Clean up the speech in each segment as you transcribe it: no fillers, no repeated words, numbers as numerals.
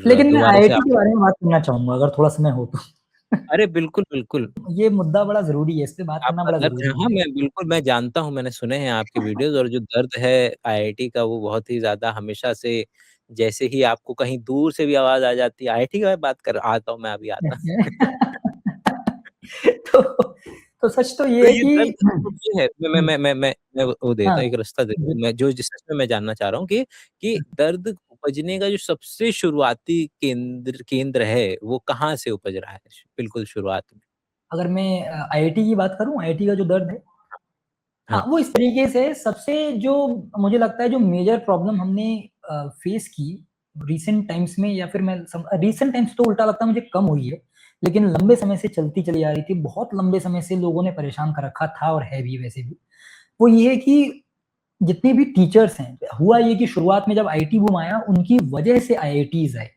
लेकिन मैं दोबारा से आईआईटी के बारे में बात करना चाहूँगा अगर थोड़ा समय हो तो। अरे बिल्कुल, बिल्कुल। ये मुद्दा बड़ा ज़रूरी है, इस पे बात करना आपका बड़ा दर्द है, ज़रूरी हाँ, है। मैं जानता हूँ, मैंने सुने हैं आपके वीडियोज़ और जो दर्द है आईआईटी का वो बहुत ही ज़्यादा हमेशा से जैसे ही आपको कहीं दूर से भी आवाज़ आ जाती है, आईआईटी का बात कर आता हूँ मैं अभी आता। तो तो सच तो तो ये है ये कि दर्द तो ये है, मैं वो देता हाँ, हूँ, एक रास्ता देता हूँ, मैं जो जिस सच में मैं जानना चाह रहा हूँ कि दर्द उपजने का जो सबसे शुरुआती केंद्र है, वो कहाँ से उपज रहा है? बिल्कुल शुरुआत में? अगर मैं आईआईटी की बात करूँ, आईआईटी का जो दर्द है, हाँ, हाँ, वो इस तरीके से सबसे जो मुझे लगता है जो मेजर प्रॉब्लम हमने फेस की रीसेंट टाइम्स में या फिर रीसेंट टाइम्स तो उल्टा लगता है मुझे कम हुई है, लेकिन लंबे समय से चलती चली आ रही थी, बहुत लंबे समय से लोगों ने परेशान कर रखा था और है भी वैसे भी। वो ये है कि जितने भी टीचर्स हैं, हुआ ये कि शुरुआत में जब आईटी बूम आया, उनकी वजह से आईआईटीज़ आए।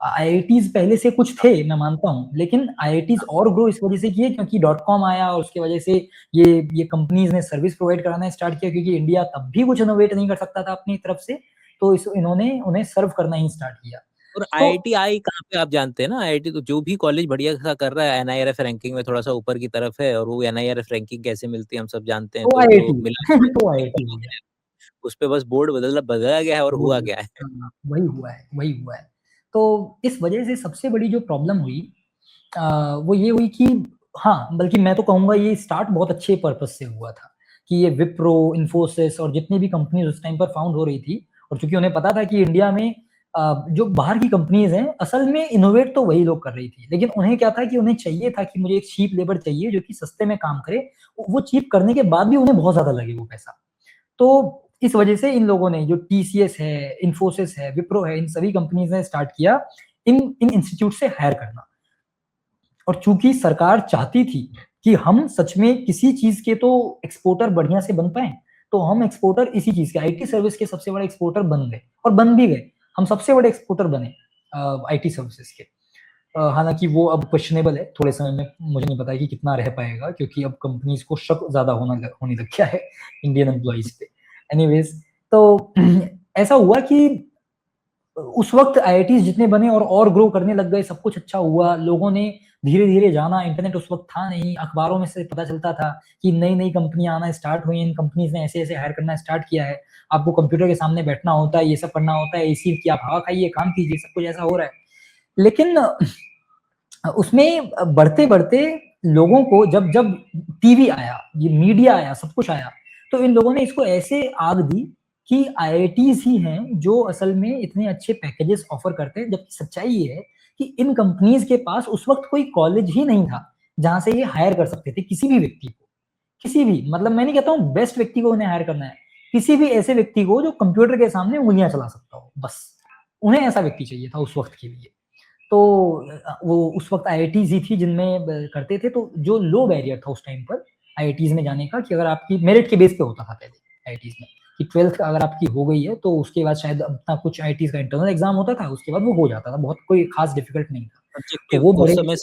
आईआईटीज़ पहले से कुछ थे, मैं मानता हूँ, लेकिन आईआईटीज़ और ग्रो इस वजह से किए क्योंकि डॉट कॉम आया और उसकी वजह से ये कंपनीज़ ने सर्विस प्रोवाइड कराना स्टार्ट किया क्योंकि इंडिया तब भी कुछ इनोवेट नहीं कर सकता था अपनी तरफ से, तो इन्होंने उन्हें सर्व करना ही स्टार्ट किया। और तो आईआईटी आई कहाँ पे आप जानते हैं ना, आईआईटी तो जो भी कॉलेज बढ़िया-सा कर रहा है, एनआईआरएफ रैंकिंग में थोड़ा-सा ऊपर की तरफ है और वो एनआईआरएफ रैंकिंग कैसे मिलती है हम सब जानते हैं, तो तो आईआईटी मिला तो आईआईटी हो गया। उसपे बस बोर्ड बदला गया है और वो हुआ क्या है। हाँ, वही हुआ है, वही हुआ है। तो इस वजह से सबसे बड़ी जो प्रॉब्लम हुई वो ये हुई कि हाँ, बल्कि मैं तो कहूँगा ये स्टार्ट बहुत अच्छे पर्पज़ से हुआ था, कि ये विप्रो, इन्फोसिस और जितनी भी कंपनीज़ उस टाइम पर फाउंड हो रही थी और चूँकि उन्हें पता था कि इंडिया में जो बाहर की कंपनीज़ हैं, असल में इनोवेट तो वही लोग कर रही थी। लेकिन उन्हें क्या था कि उन्हें चाहिए था कि मुझे एक चीप लेबर चाहिए जो कि सस्ते में काम करे। वो चीप करने के बाद भी उन्हें बहुत ज़्यादा लगे वो पैसा। तो इस वजह से इन लोगों ने जो टीसीएस है, इन्फोसिस है, विप्रो है, इन सभी कंपनीज़ ने स्टार्ट किया इन इन इंस्टीट्यूट से हायर करना। और चूँकि सरकार चाहती थी कि हम सच में किसी चीज़ के तो एक्सपोर्टर बढ़िया से बन पाएँ, तो हम एक्सपोर्टर इसी चीज़ के आईटी सर्विस के सबसे बड़े एक्सपोर्टर बन गए और बन भी गए। हम सबसे बड़े एक्सपोर्टर बने आईटी सर्विसेज़ के। हालाँकि वो अब क्वेश्चनेबल है, थोड़े समय में मुझे नहीं पता कि कितना रह पाएगा क्योंकि अब कंपनीज़ को शक ज़्यादा होने लग गया है इंडियन एम्प्लॉइज़ पे। एनीवेज़ तो ऐसा हुआ कि उस वक़्त आईआईटीज़ जितने बने और ग्रो करने लग गए, सब कुछ अच्छा हुआ, लोगों ने धीरे-धीरे जाना, इंटरनेट उस वक़्त था नहीं, अखबारों में से पता चलता था कि नई-नई कंपनियाँ आना स्टार्ट हुई हैं, इन कंपनीज़ ने ऐसे-ऐसे हायर करना स्टार्ट किया है, आपको कंप्यूटर के सामने बैठना होता है, ये सब करना होता है, एसी की आप हवा खाइए, काम कीजिए, सब कुछ ऐसा हो रहा है। लेकिन उसमें बढ़ते-बढ़ते लोगों को जब जब टीवी आया, ये मीडिया आया, सब कुछ आया, तो इन लोगों ने इसको ऐसे आग दी कि आईआईटीज़ ही हैं जो असल में इतने अच्छे पैकेजेस ऑफर करते हैं, जबकि सच्चाई ये है कि इन कंपनीज़ के पास उस वक़्त कोई कॉलेज ही नहीं था, जहाँ से ये हायर कर सकते थे किसी भी व्यक्ति को। किसी भी मतलब मैं नहीं कहता हूँ बेस्ट व्यक्ति को उन्हें हायर करना है, किसी भी ऐसे व्यक्ति को जो कंप्यूटर के सामने उँगलियाँ चला सकता हो, बस। उन्हें ऐसा व्यक्ति चाहिए था उस वक़्त के लिए। तो वो उस वक़्त आईआईटीज़ ही थी जिनमें करते थे, तो जो लो बैरियर था उस टाइम पर आईआईटीज़ में जाने का कि अगर आपकी मेरिट के बेस पे होता था पहले आईआईटीज़ में, कि 12th अगर आपकी हो गई है, तो उसके बाद शायद अपना कुछ आईआईटीज़ का इंटरनल एग्ज़ाम होता था, उसके बाद वो हो जाता था, बहुत कोई ख़ास डिफ़िकल्ट नहीं था। तो सब्जेक्टिव वो उस बड़े समय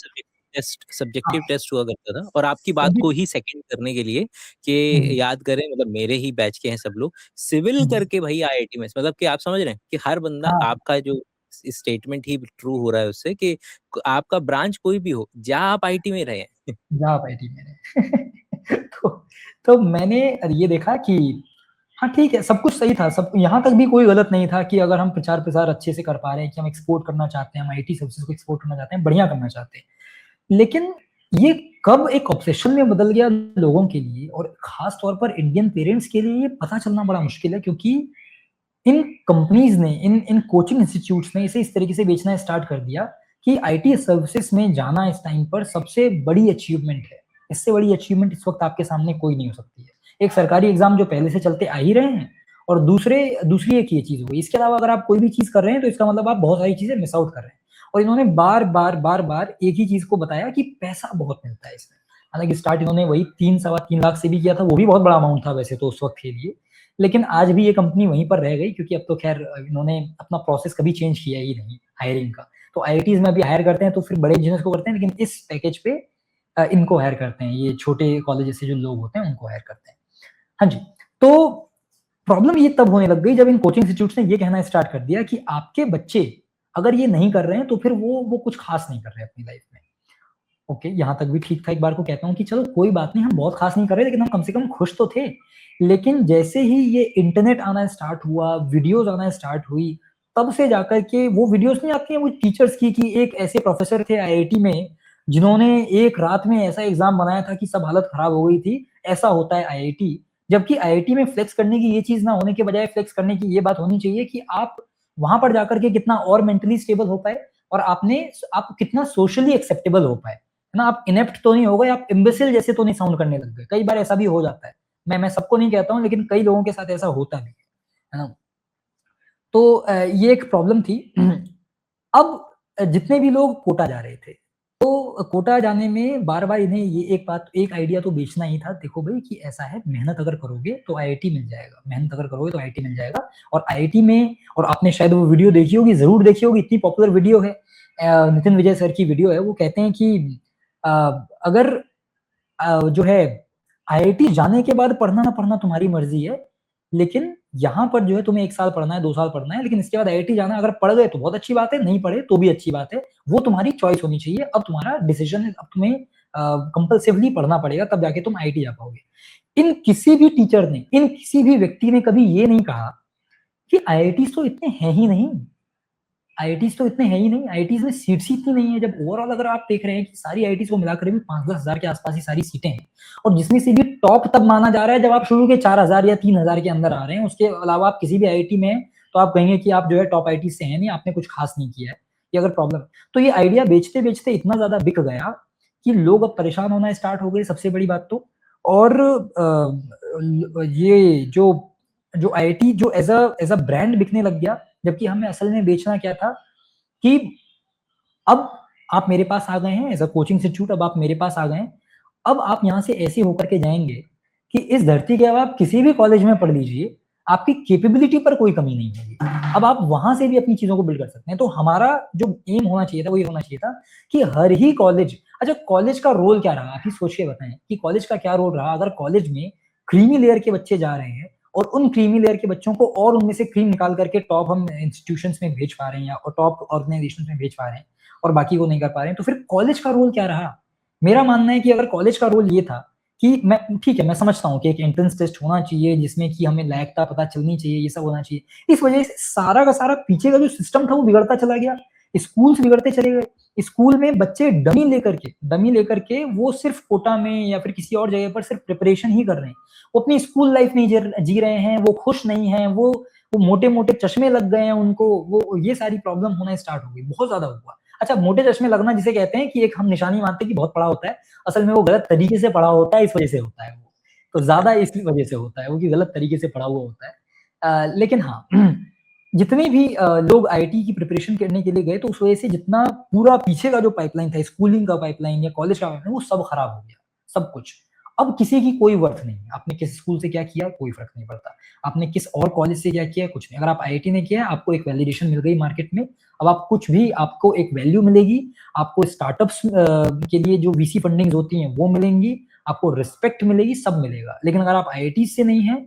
हाँ, सब्जेक्टिव टेस्ट हुआ करता था और आपकी बात सभी को ही सेकंड करने के लिए हुँ, कि हुँ, याद करें मतलब मेरे ही बैच के हैं सब लोग, सिविल हुँ, करके भाई आईआईटी में मतलब कि आप समझ रहे हैं कि हर बंदा हाँ, आपका जो स्टेटमेंट ही ट्रू हो रहा है उससे कि आपका ब्रांच कोई भी हो, जहाँ आप आईटी में रहे हैं। जा पाई थी मैंने। तो तो मैंने ये देखा कि हाँ, ठीक है, सब कुछ सही था, सब यहाँ तक भी कोई गलत नहीं था कि अगर हम प्रचार-प्रसार अच्छे से कर पा रहे हैं कि हम एक्सपोर्ट करना चाहते हैं, हम आईटी सर्विसेज़ को एक्सपोर्ट करना चाहते हैं, बढ़िया करना चाहते हैं। लेकिन ये कब एक ऑब्सेशन में बदल गया लोगों के लिए और ख़ास तौर पर इंडियन पेरेंट्स के लिए ये पता चलना बड़ा मुश्किल है क्योंकि इन कंपनीज़ ने, इन इन कोचिंग इंस्टीट्यूट्स ने इसे इस तरीके से बेचना स्टार्ट कर दिया कि आईटी सर्विसेज़ में जाना इस टाइम पर सबसे बड़ी अचीवमेंट है। इससे बड़ी अचीवमेंट इस वक़्त आपके सामने कोई नहीं हो सकती है। एक सरकारी एग्ज़ाम जो पहले से चलते आ ही रहे हैं और दूसरी एक ये चीज़ हो गई। इसके अलावा अगर आप कोई भी चीज़ कर रहे हैं तो इसका मतलब आप बहुत सारी चीज़ें मिस आउट कर रहे हैं। और इन्होंने बार-बार, बार-बार एक ही चीज़ को बताया कि पैसा बहुत मिलता है इसमें। हालाँकि स्टार्ट इन्होंने वही 3 सवा 3 लाख से भी किया था, वो भी बहुत बड़ा अमाउंट था वैसे तो उस वक़्त के लिए। लेकिन आज भी ये कंपनी वहीं पर रह गई क्योंकि अब तो ख़ैर इन्होंने अपना प्रोसेस कभी चेंज किया ही नहीं हायरिंग का। तो आईआईटीज़ में अभी हायर करते हैं तो फिर बड़े इंजीनियर्स को करते हैं लेकिन इस पैकेज पे इनको हायर करते हैं, ये छोटे कॉलेज से जो लोग होते हैं उनको हायर करते हैं। हाँ जी, तो प्रॉब्लम ये तब होने लग गई जब इन कोचिंग इंस्टीट्यूट्स ने ये कहना स्टार्ट कर दिया कि आपके बच्चे अगर ये नहीं कर रहे हैं तो फिर वो कुछ खास नहीं कर रहे अपनी लाइफ में। ओके, यहाँ तक भी ठीक था। एक बार को कहता हूँ कि चलो कोई बात नहीं, हम बहुत खास नहीं कर रहे, लेकिन हम कम से कम खुश तो थे। लेकिन जैसे ही ये इंटरनेट आना स्टार्ट हुआ, वीडियोस आना स्टार्ट हुई, तब से जाकर के वो वीडियोस नहीं आती हैं वो टीचर्स की, कि एक ऐसे प्रोफेसर थे आईआईटी में जिन्होंने एक रात में ऐसा एग्जाम बनाया था कि सब हालत खराब हो गई थी। ऐसा होता है आईआईटी। जबकि आईआईटी में फ्लेक्स करने की ये चीज ना होने के बजाय फ्लेक्स करने की ये बात होनी चाहिए कि आप वहां पर जाकर के कितना और मेंटली स्टेबल हो पाए, और आप कितना सोशली एक्सेप्टेबल हो पाए, है ना। आप इनेप्ट तो नहीं हो गए, आप इम्बेसिल जैसे तो नहीं साउंड करने लग गए। कई बार ऐसा भी हो जाता है। मैं सबको नहीं कहता हूँ, लेकिन कई लोगों के साथ ऐसा होता भी है ना। तो ये एक प्रॉब्लम थी। अब जितने भी लोग कोटा जा रहे थे, तो कोटा जाने में बार-बार इन्हें ये एक आइडिया तो बेचना ही था। देखो भई कि ऐसा है, मेहनत अगर करोगे तो आईआईटी मिल जाएगा, मेहनत अगर करोगे तो आईआईटी मिल जाएगा। और आईआईटी में, और आपने शायद वो वीडियो देखी होगी, ज़रूर देखी होगी, इतनी पॉपुलर वीडियो है। नितिन विजय सर की वीडियो है। वो कहते हैं कि अ, अगर जो है आईआईटी जाने के बाद पढ़ना ना पढ़ना तुम्हारी मर्जी है, लेकिन यहाँ पर जो है तुम्हें 1 साल पढ़ना है, 2 साल पढ़ना है, लेकिन इसके बाद आईआईटी जाना है। अगर पढ़ गए तो बहुत अच्छी बात है, नहीं पढ़े तो भी अच्छी बात है। वो तुम्हारी चॉइस होनी चाहिए। अब तुम्हारा डिसीजन है, अब तुम्हें कंपल्सिवली पढ़ना पड़ेगा, तब जाके तुम आईआईटी जा पाओगे। इन किसी भी टीचर ने, इन किसी भी व्यक्ति ने कभी ये नहीं कहा कि आईआईटीज़ तो इतने हैं ही नहीं। आईआईटीज़ तो इतने हैं ही नहीं, आईआईटीज़ में सीट्स ही इतनी नहीं है। जब ओवरऑल अगर आप देख रहे हैं कि सारी आईआईटीज़ को मिलाकर भी 5-10 हज़ार के आसपास ही सारी सीटें हैं, और जिसमें से भी टॉप तब माना जा रहा है जब आप शुरू के 4,000 या 3,000 के अंदर आ रहे हैं। उसके अलावा आप किसी भी आईआईटी में हैं, तो आप कहेंगे कि आप जो है टॉप आईआईटी से हैं नहीं, आपने कुछ खास नहीं किया है। ये अगर प्रॉब्लम, तो ये आइडिया बेचते-बेचते इतना ज़्यादा बिक गया कि लोग अब परेशान होना स्टार्ट हो गए, सबसे बड़ी बात तो। और ये जो आईआईटी जो एज़ अ ब्रांड बिकने लग गया, जबकि हमें असल में बेचना क्या था कि अब आप मेरे पास आ गए हैं एज़ अ कोचिंग इंस्टीट्यूट, अब आप मेरे पास आ गए हैं। अब आप यहाँ से ऐसे होकर के जाएँगे कि इस धरती के अब आप किसी भी कॉलेज में पढ़ लीजिए, आपकी कैपेबिलिटी पर कोई कमी नहीं होगी। अब आप वहाँ से भी अपनी चीज़ों को बिल्ड कर सकते हैं। तो हमारा जो एम होना चाहिए था, वो ये होना चाहिए था कि हर ही कॉलेज, अच्छा कॉलेज का रोल क्या रहा? आप ही सोच के बताएँ कि कॉलेज का क्या रोल रहा? अगर कॉलेज में क्रीमी लेयर के बच्चे जा रहे हैं, और उन क्रीमी लेयर के बच्चों को और उनमें से क्रीम निकाल करके टॉप हम इंस्टीट्यूशंस में भेज पा रहे हैं, या और टॉप ऑर्गनाइजेशंस में भेज पा रहे हैं, और बाकी को नहीं कर पा रहे हैं, तो फिर कॉलेज का रोल क्या रहा? मेरा मानना है कि अगर कॉलेज का रोल ये था कि मैं, ठीक है, मैं समझता हूँ कि एक एंट्रेंस टेस्ट होना चाहिए जिसमें कि हमें लायकता पता चलनी चाहिए, ये सब होना चाहिए। इस वजह से सारा का सारा पीछे का जो सिस्टम था वो बिगड़ता चला गया। स्कूल्स बिगड़ते चले गए। स्कूल में बच्चे डमी लेकर के वो सिर्फ कोटा में या फिर किसी और जगह पर सिर्फ प्रिपरेशन ही कर रहे हैं। वो अपनी स्कूल लाइफ नहीं जी रहे हैं, वो खुश नहीं हैं, वो मोटे-मोटे चश्मे लग गए हैं उनको, वो ये सारी प्रॉब्लम होना स्टार्ट हो गई, बहुत ज़्यादा हुआ। अच्छा, मोटे चश्मे लगना जिसे कहते हैं कि एक हम निशानी मानते हैं कि बहुत पढ़ा होता है, असल में वो गलत तरीके से पढ़ा होता है, इस वजह से होता है वो। तो ज़्यादा इसी वजह से होता है वो कि गलत तरीके से पढ़ा हुआ होता है। लेकिन हाँ, जितने भी लोग आईआईटी की प्रिपरेशन करने के लिए गए, तो उस वजह से जितना पूरा पीछे का जो पाइपलाइन था, स्कूलिंग का पाइपलाइन या कॉलेज का पाइपलाइन, वो सब खराब हो गया, सब कुछ। अब किसी की कोई वर्थ नहीं है। आपने किस स्कूल से क्या किया, कोई फ़र्क नहीं पड़ता। आपने किस और कॉलेज से क्या किया, कुछ नहीं। अगर आप आईआईटी ने किया है, आपको एक वैलिडेशन मिल गई मार्केट में। अब आप कुछ भी, आपको एक वैल्यू मिलेगी, आपको स्टार्टअप्स के लिए जो वीसी फंडिंग्स होती हैं, वो मिलेंगी, आपको रिस्पेक्ट मिलेगी, सब मिलेगा। लेकिन अगर आप आईआईटी से नहीं हैं,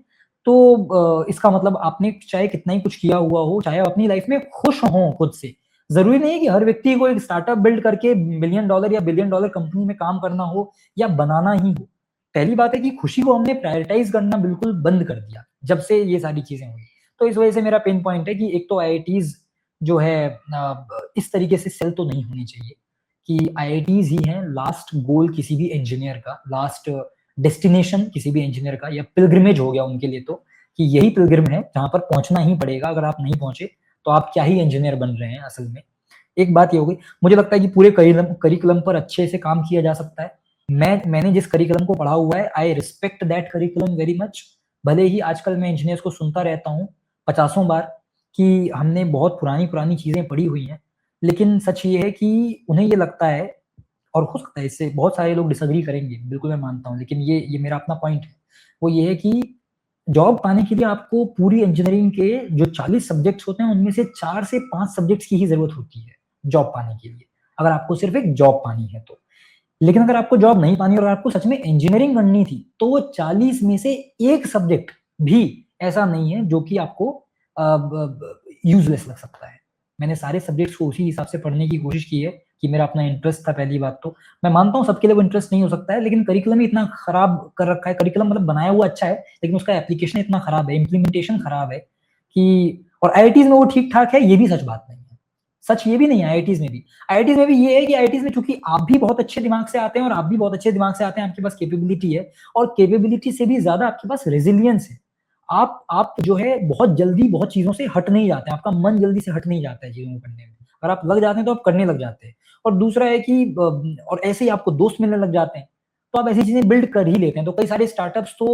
तो इसका मतलब आपने चाहे कितना ही कुछ किया हुआ हो, चाहे आप अपनी लाइफ में खुश हों खुद से, ज़रूरी नहीं है कि हर व्यक्ति को एक स्टार्टअप बिल्ड करके मिलियन डॉलर या बिलियन डॉलर कंपनी में काम करना हो या बनाना ही हो। पहली बात है कि खुशी को हमने प्रायोरिटाइज़ करना बिल्कुल बंद कर दिया, जब से ये सारी चीज़ें हुई। तो इस वजह से मेरा पेन पॉइंट है कि एक तो आईआईटीज़ जो है इस तरीके से सेल तो नहीं होनी चाहिए, कि आईआईटीज़ ही हैं लास्ट गोल किसी भी इंजीनियर का, लास्ट डेस्टिनेशन किसी भी इंजीनियर का, या पिलग्रिमेज हो गया उनके लिए तो, कि यही पिलग्रिम है जहाँ पर पहुँचना ही पड़ेगा। अगर आप नहीं पहुँचे, तो आप क्या ही इंजीनियर बन रहे हैं असल में। एक बात ये हो गई। मुझे लगता है कि पूरे करिकुलम पर अच्छे से काम किया जा सकता है। मैंने जिस करिकुलम को पढ़ा हुआ है, I respect that curriculum very much. भले ही आजकल मैं इंजीनियर्स को सुनता रहता हूँ पचासों बार कि हमने बहुत पुरानी-पुरानी चीज़ें पढ़ी हुई हैं, लेकिन सच ये है कि उन्हें ये लगता है, और हो सकता है इससे बहुत सारे लोग डिसएग्री करेंगे, बिल्कुल मैं मानता हूँ, लेकिन ये मेरा अपना पॉइंट है। वो ये है कि जॉब पाने के लिए आपको पूरी इंजीनियरिंग के जो 40 सब्जेक्ट्स होते हैं, उनमें से 4 से 5 सब्जेक्ट्स की ही ज़रूरत होती है, जॉब पाने के लिए, अगर आपको सिर्फ़ एक जॉब पानी है तो। लेकिन अगर आपको जॉब नहीं पानी और आपको सच में इंजीनियरिंग करनी थी, तो वो 40 में से 1 सब्जेक्ट भी ऐसा नहीं है जो कि आपको यूज़लेस लग सकता है। मैंने सारे सब्जेक्ट्स को उसी हिसाब से पढ़ने की कोशिश की है कि मेरा अपना इंटरेस्ट था पहली बात तो। मैं मानता हूँ सबके लिए वो इंटरेस्ट नहीं हो सकता है, लेकिन करिकुलम ही इतना खराब कर रखा है, करिकुलम मतलब बनाया हुआ अच्छा है, लेकिन उसका एप्लीकेशन इतना खराब है, इम्प्लीमेंटेशन खराब है कि और आईआईटीज़ में वो ठीक-ठाक है, ये भी सच बात नहीं है। सच ये भी नहीं है आईआईटीज़ में भी। आईआईटीज़ में भी ये है कि आईआईटीज़ में चूँकि आप भी बहुत अच्छे दिमाग से आते हैं और आप भी बहुत अच्छे दिमाग से आते हैं, आपके पास कैपेबिलिटी है और कैपेबिलिटी से भी ज़्यादा आपके पास रेज़िलियंस है। आप जो है बहुत जल्दी बहुत चीज़ों से हट नहीं जाते हैं, आपका मन जल्दी से हट नहीं जाता है चीज़ों को करने में। अगर आप लग जाते हैं तो आप करने लग जाते हैं। और दूसरा है कि और ऐसे ही आपको दोस्त मिलने लग जाते हैं, तो आप ऐसी चीज़ें बिल्ड कर ही लेते हैं। तो कई सारे स्टार्टअप्स तो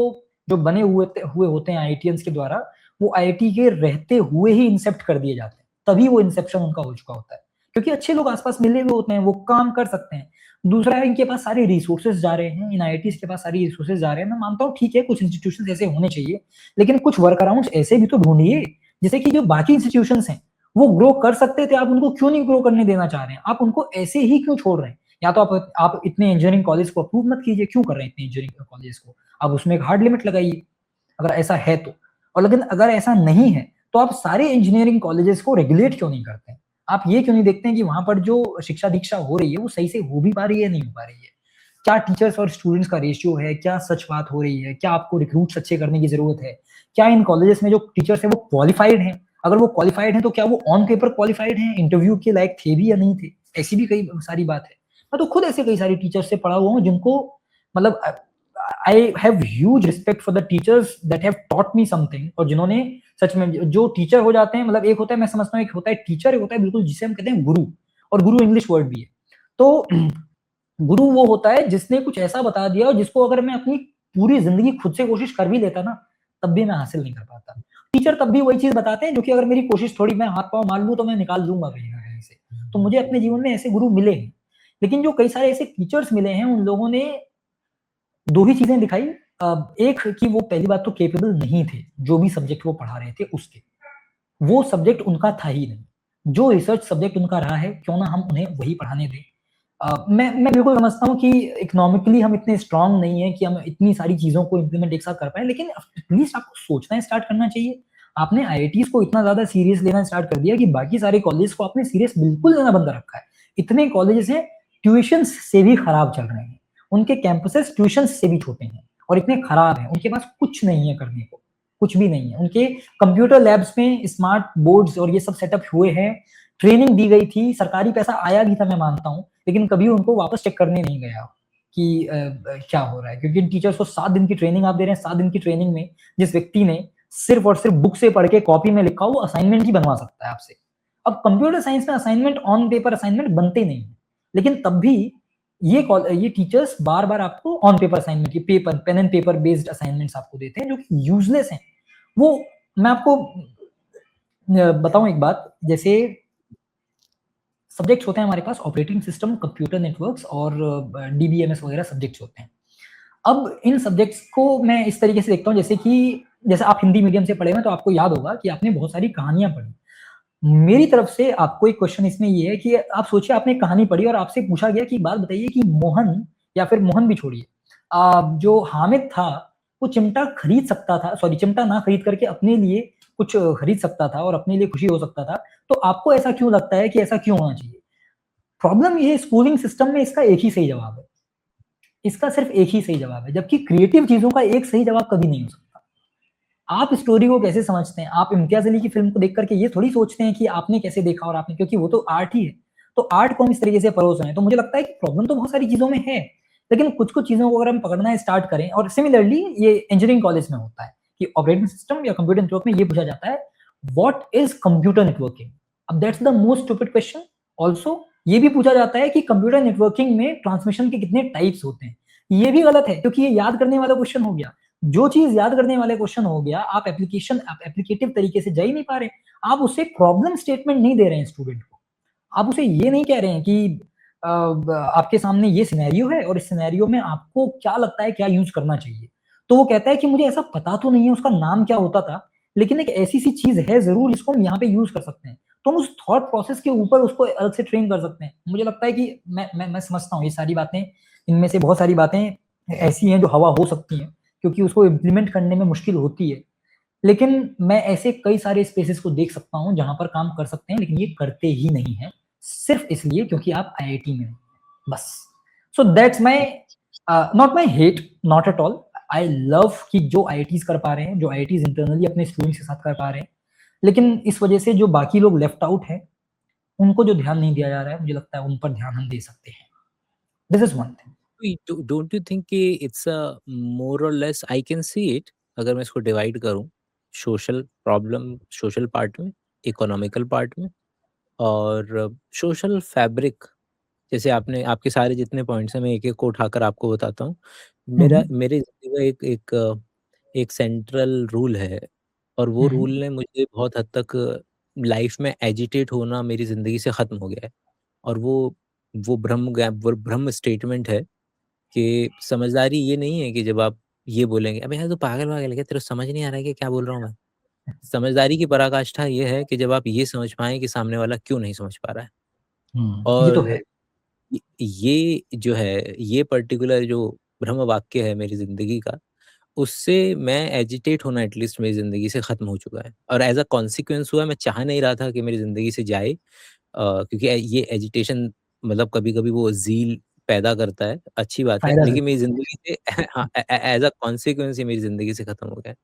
जो बने हुए होते हैं आईआईटियंस के द्वारा, वो आईआईटी के रहते हुए ही इंसेप्ट कर दिए जाते हैं। तभी वो इंसेप्शन उनका हो चुका होता है। क्योंकि अच्छे लोग आस-पास मिले हुए होते हैं, वो काम कर सकते हैं। दूसरा है इनके पास सारे रिसोर्सेज़ जा रहे हैं, इन आईआईटीज़ के पास सारी रिसोर्सेज़ जा रहे हैं। मैं मानता हूँ ठीक है, कुछ इंस्टीट्यूशंस ऐसे होने चाहिए, लेकिन कुछ वर्क अराउंड्स ऐसे भी तो ढूँढिए, जिससे कि जो बाकी इंस्टीट्यूशंस हैं, वो ग्रो कर सकते थे, आप उनको क्यों नहीं ग्रो करने देना चाह रहे हैं? आप उनको ऐसे ही क्यों छोड़ रहे हैं? या तो आप इतने इंजीनियरिंग कॉलेज को अप्रूव मत कीजिए, क्यों कर रहे हैं इतने इंजीनियरिंग कॉलेज को? आप उसमें एक हार्ड लिमिट लगाइए, अगर ऐसा है तो। और लेकिन अगर ऐसा नहीं है, तो आप सारे इंजीनियरिंग कॉलेजेस को रेगुलेट क्यों नहीं करते हैं? आप ये क्यों नहीं देखते हैं कि वहाँ पर जो शिक्षा-दीक्षा हो रही है, वो सही से हो भी पा रही है, नहीं हो पा रही है? क्या टीचर्स और स्टूडेंट्स का रेशियो है? क्या सच बात हो रही है? क्या आपको रिक्रूट्स अच्छे करने की ज़रूरत है? क्या इन कॉलेजेस में जो टीचर्स हैं, वो क्वालिफाइड हैं? अगर वो क्वालिफाइड हैं, तो क्या वो ऑन पेपर क्वालिफाइड हैं? इंटरव्यू के लायक थे भी या नहीं थे? ऐसी भी कई सारी बात है। मैं तो खुद ऐसे कई सारे टीचर्स से पढ़ा हुआ हूँ, जिनको मतलब I have huge respect for the teachers that have taught me something और जिन्होंने सच में जो टीचर हो जाते हैं मतलब एक होता है मैं समझता हूँ एक होता है टीचर एक होता है बिल्कुल जिसे हम कहते हैं गुरु और गुरु इंग्लिश वर्ड भी है तो गुरु वो होता है जिसने कुछ ऐसा बता दिया और जिसको अगर मैं अपनी पूरी जिंदगी खुद से कोशिश कर भी लेता ना तब भी मैं हासिल नहीं कर पाता टीचर तब भी वही चीज बताते हैं जो कि अगर मेरी कोशिश थोड़ी मैं हाथ पांव मार लूं तो मैं निकाल लूंगा कहीं ना कहीं से तो मुझे अपने जीवन में ऐसे गुरु मिले हैं लेकिन जो कई सारे ऐसे टीचर्स मिले हैं उन लोगों ने दो ही चीजें दिखाई एक कि वो पहली बात तो केपेबल नहीं थे जो भी सब्जेक्ट वो पढ़ा रहे थे उसके वो सब्जेक्ट उनका था ही नहीं जो रिसर्च सब्जेक्ट उनका रहा है क्यों ना हम उन्हें वही पढ़ाने दें मैं बिल्कुल समझता हूँ कि इकोनॉमिकली हम इतने स्ट्रांग नहीं है कि हम इतनी सारी चीजों को इम्प्लीमेंट एक साथ कर पाए लेकिन एटलीस्ट आपको सोचना स्टार्ट करना चाहिए आपने आईआईटीज को इतना ज्यादा सीरियस लेना स्टार्ट कर दिया कि बाकी सारे कॉलेज को आपने सीरियस बिल्कुल लेना बंद रखा है इतने कॉलेजेस हैं ट्यूशन से भी खराब चल रहे हैं उनके कैंपसेस ट्यूशन से भी छोटे हैं और इतने खराब हैं उनके पास कुछ नहीं है करने को कुछ भी नहीं है उनके कंप्यूटर लैब्स में स्मार्ट बोर्ड्स और ये सब सेटअप हुए हैं ट्रेनिंग दी गई थी सरकारी पैसा आया भी था मैं मानता हूँ लेकिन कभी उनको वापस चेक करने नहीं गया कि क्या हो रहा है क्योंकि इन टीचर्स को 7 दिन की ट्रेनिंग आप दे रहे हैं 7 दिन की ट्रेनिंग में जिस व्यक्ति ने सिर्फ और सिर्फ बुक से पढ़ के कॉपी में लिखा वो असाइनमेंट ही बनवा सकता है आपसे अब कंप्यूटर साइंस में असाइनमेंट ऑन पेपर असाइनमेंट बनते नहीं है लेकिन तब भी ये टीचर्स बार बार आपको ऑन पेपर असाइनमेंट की paper pen and paper based assignments आपको देते हैं जो कि यूजलेस हैं वो मैं आपको बताऊं एक बात जैसे सब्जेक्ट्स होते हैं हमारे पास ऑपरेटिंग सिस्टम कंप्यूटर नेटवर्क्स और डीबीएमएस वगैरह सब्जेक्ट्स होते हैं अब इन सब्जेक्ट्स को मैं इस तरीके से देखता हूँ जैसे आप हिंदी मीडियम से पढ़े हुए तो आपको याद होगा कि आपने बहुत सारी कहानियां पढ़ी मेरी तरफ से आपको एक क्वेश्चन इसमें ये है कि आप सोचिए आपने कहानी पढ़ी और आपसे पूछा गया कि बात बताइए कि मोहन या फिर मोहन भी छोड़िए जो हामिद था वो चिमटा खरीद सकता था सॉरी चिमटा ना खरीद करके अपने लिए कुछ खरीद सकता था और अपने लिए खुशी हो सकता था तो आपको ऐसा क्यों लगता है कि ऐसा क्यों होना चाहिए प्रॉब्लम ये स्कूलिंग सिस्टम में इसका एक ही सही जवाब है इसका सिर्फ एक ही सही जवाब है जबकि क्रिएटिव चीजों का एक सही जवाब कभी नहीं हो सकता आप स्टोरी को कैसे समझते हैं आप इम्तियाज अली की फिल्म को देख करके ये थोड़ी सोचते हैं कि आपने कैसे देखा और आपने क्योंकि वो तो आर्ट ही है तो आर्ट को हम इस तरीके से परोस रहे हैं तो मुझे लगता है कि प्रॉब्लम तो बहुत सारी चीजों में है लेकिन कुछ कुछ चीजों को अगर हम पकड़ना स्टार्ट करें और सिमिलरली ये इंजीनियरिंग कॉलेज में होता है कि ऑपरेटिंग सिस्टम या कंप्यूटर नेटवर्क में ये पूछा जाता है व्हाट इज कंप्यूटर नेटवर्किंग अब that's the most stupid question also ये भी पूछा जाता है कि कंप्यूटर नेटवर्किंग में ट्रांसमिशन के कितने टाइप्स होते हैं ये भी गलत है क्योंकि ये याद करने वाला क्वेश्चन हो गया जो चीज याद करने वाले क्वेश्चन हो गया आप एप्लीकेटिव तरीके से जा ही नहीं पा रहे आप उसे प्रॉब्लम स्टेटमेंट नहीं दे रहे हैं स्टूडेंट को आप उसे ये नहीं कह रहे हैं कि आपके सामने ये सिनेरियो है और इस सिनेरियो में आपको क्या लगता है क्या यूज करना चाहिए तो वो कहता है कि मुझे ऐसा पता तो नहीं है उसका नाम क्या होता था लेकिन एक ऐसी सी चीज है जरूर जिसको हम यहाँ पे यूज कर सकते हैं तो हम उस थॉट प्रोसेस के ऊपर उसको अलग से ट्रेन कर सकते हैं मुझे लगता है कि मैं समझता हूँ ये सारी बातें इनमें से बहुत सारी बातें ऐसी हैं जो हवा हो सकती हैं क्योंकि उसको इम्प्लीमेंट करने में मुश्किल होती है लेकिन मैं ऐसे कई सारे स्पेसेस को देख सकता हूँ जहाँ पर काम कर सकते हैं, लेकिन ये करते ही नहीं हैं, सिर्फ इसलिए क्योंकि आप आईआईटी में हो, बस। So that's my not my hate, not at all. I love कि जो आईआईटीज कर पा रहे हैं, जो आईआईटीज इंटरनली अपने स्टूडेंट्स के साथ कर पा रहे हैं, लेकिन इस वजह से जो बाकी लोग लेफ्ट आउट हैं, उनको जो ध्यान नहीं दिया जा रहा है, मुझे लगता है उन पर ध्यान हम दे सकते हैं। This is one thing. Don't you think कि इट्स अ मोर और less I can see it, अगर मैं इसको डिवाइड करूँ, सोशल प्रॉब्लम सोशल पार्ट में, इकोनॉमिकल पार्ट में और सोशल फैब्रिक। जैसे आपने आपके सारे जितने पॉइंट्स हैं मैं एक-एक को उठाकर आपको बताता हूँ। मेरे ज़िंदगी में एक सेंट्रल रूल है और वो रूल ने मुझे बहुत हद तक लाइफ़ में एजिटेट होना मेरी ज़िंदगी से ख़त्म हो गया है। और वो ब्रह्म स्टेटमेंट है कि समझदारी ये नहीं है कि जब आप ये बोलेंगे, "अबे यार तू पागल-वागल है क्या? तेरे को समझ नहीं आ रहा है कि क्या बोल रहा हूँ मैं?" समझदारी की पराकाष्ठा ये है कि जब आप ये समझ पाएँ कि सामने वाला क्यों नहीं समझ पा रहा है। ये तो और है। ये जो है, ये पर्टिकुलर जो ब्रह्म वाक्य है मेरी ज़िंदगी का, उससे मैं एजिटेट होना एटलीस्ट मेरी ज़िंदगी से ख़त्म हो चुका है। और एज़ अ कॉन्सिक्वेंस हुआ, मैं चाह नहीं रहा था कि मेरी ज़िंदगी से जाए, क्योंकि ये एजिटेशन मतलब कभी-कभी वो ज़ील पैदा करता है, अच्छी बात है, फायदा लेकिन करता मेरी ज़िंदगी से हाँ, एज़ अ कॉन्सिक्वेंस ये मेरी ज़िंदगी से ख़त्म हो गया है।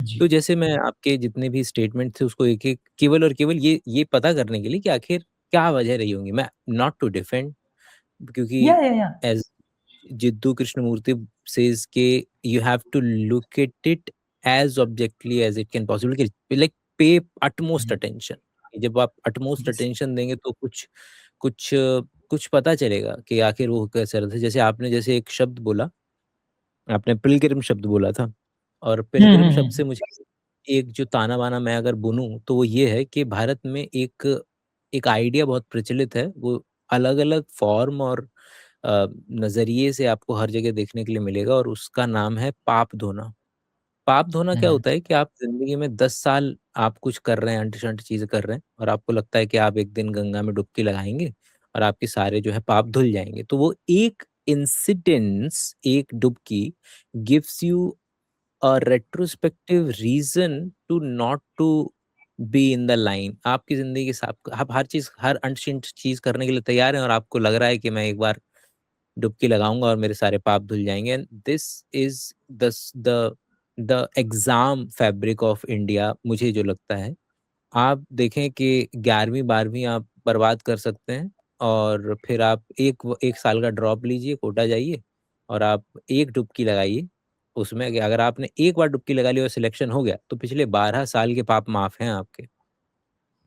है। जी। तो जैसे मैं आपके जितने भी स्टेटमेंट थे उसको एक-एक केवल और केवल ये पता करने के लिए कि आखिर क्या वजह रही होंगी। मैं नॉट टू डिफेंड, क्योंकि या। एज़ जिद्दू कृष्णमूर्ति सेज़ के you have to look at it as objectively as it can possible, कि लाइक पे अटमोस्ट अटेंशन। जब आप अटमोस्ट यस। अटेंशन देंगे तो कुछ कुछ पता चलेगा कि आखिर वो कैसा रहा था। जैसे आपने जैसे एक शब्द बोला, आपने पिलग्रिम शब्द बोला था और पिलग्रिम शब्द से मुझे एक जो ताना-बाना मैं अगर बुनूँ तो वो ये है कि भारत में एक एक आइडिया बहुत प्रचलित है, वो अलग-अलग फ़ॉर्म और नज़रिए से आपको हर जगह देखने के लिए मिलेगा और उसका नाम है पाप धोना। पाप धोना क्या होता है कि आप ज़िंदगी में 10 साल आप कुछ कर रहे हैं, अंट-शंट चीज़ें कर रहे हैं और आपको लगता है कि आप एक दिन गंगा में डुबकी लगाएँगे और आपके सारे जो है पाप धुल जाएँगे। तो वो एक इंसिडेंस, एक डुबकी gives you a retrospective reason to not to be in the line. आपकी ज़िंदगी के साथ आप हर चीज़, हर अनशिंट चीज़ करने के लिए तैयार हैं और आपको लग रहा है कि मैं एक बार डुबकी लगाऊँगा और मेरे सारे पाप धुल जाएँगे। And this is the exam fabric of India, मुझे जो लगता है। आप देखें कि 11वीं-12वीं आप बर्बाद कर सकते हैं और फिर आप 1 साल का ड्रॉप लीजिए, कोटा जाइए और आप एक डुबकी लगाइए। उसमें अगर आपने एक बार डुबकी लगा ली और सिलेक्शन हो गया, तो पिछले 12 साल के पाप माफ़ हैं आपके।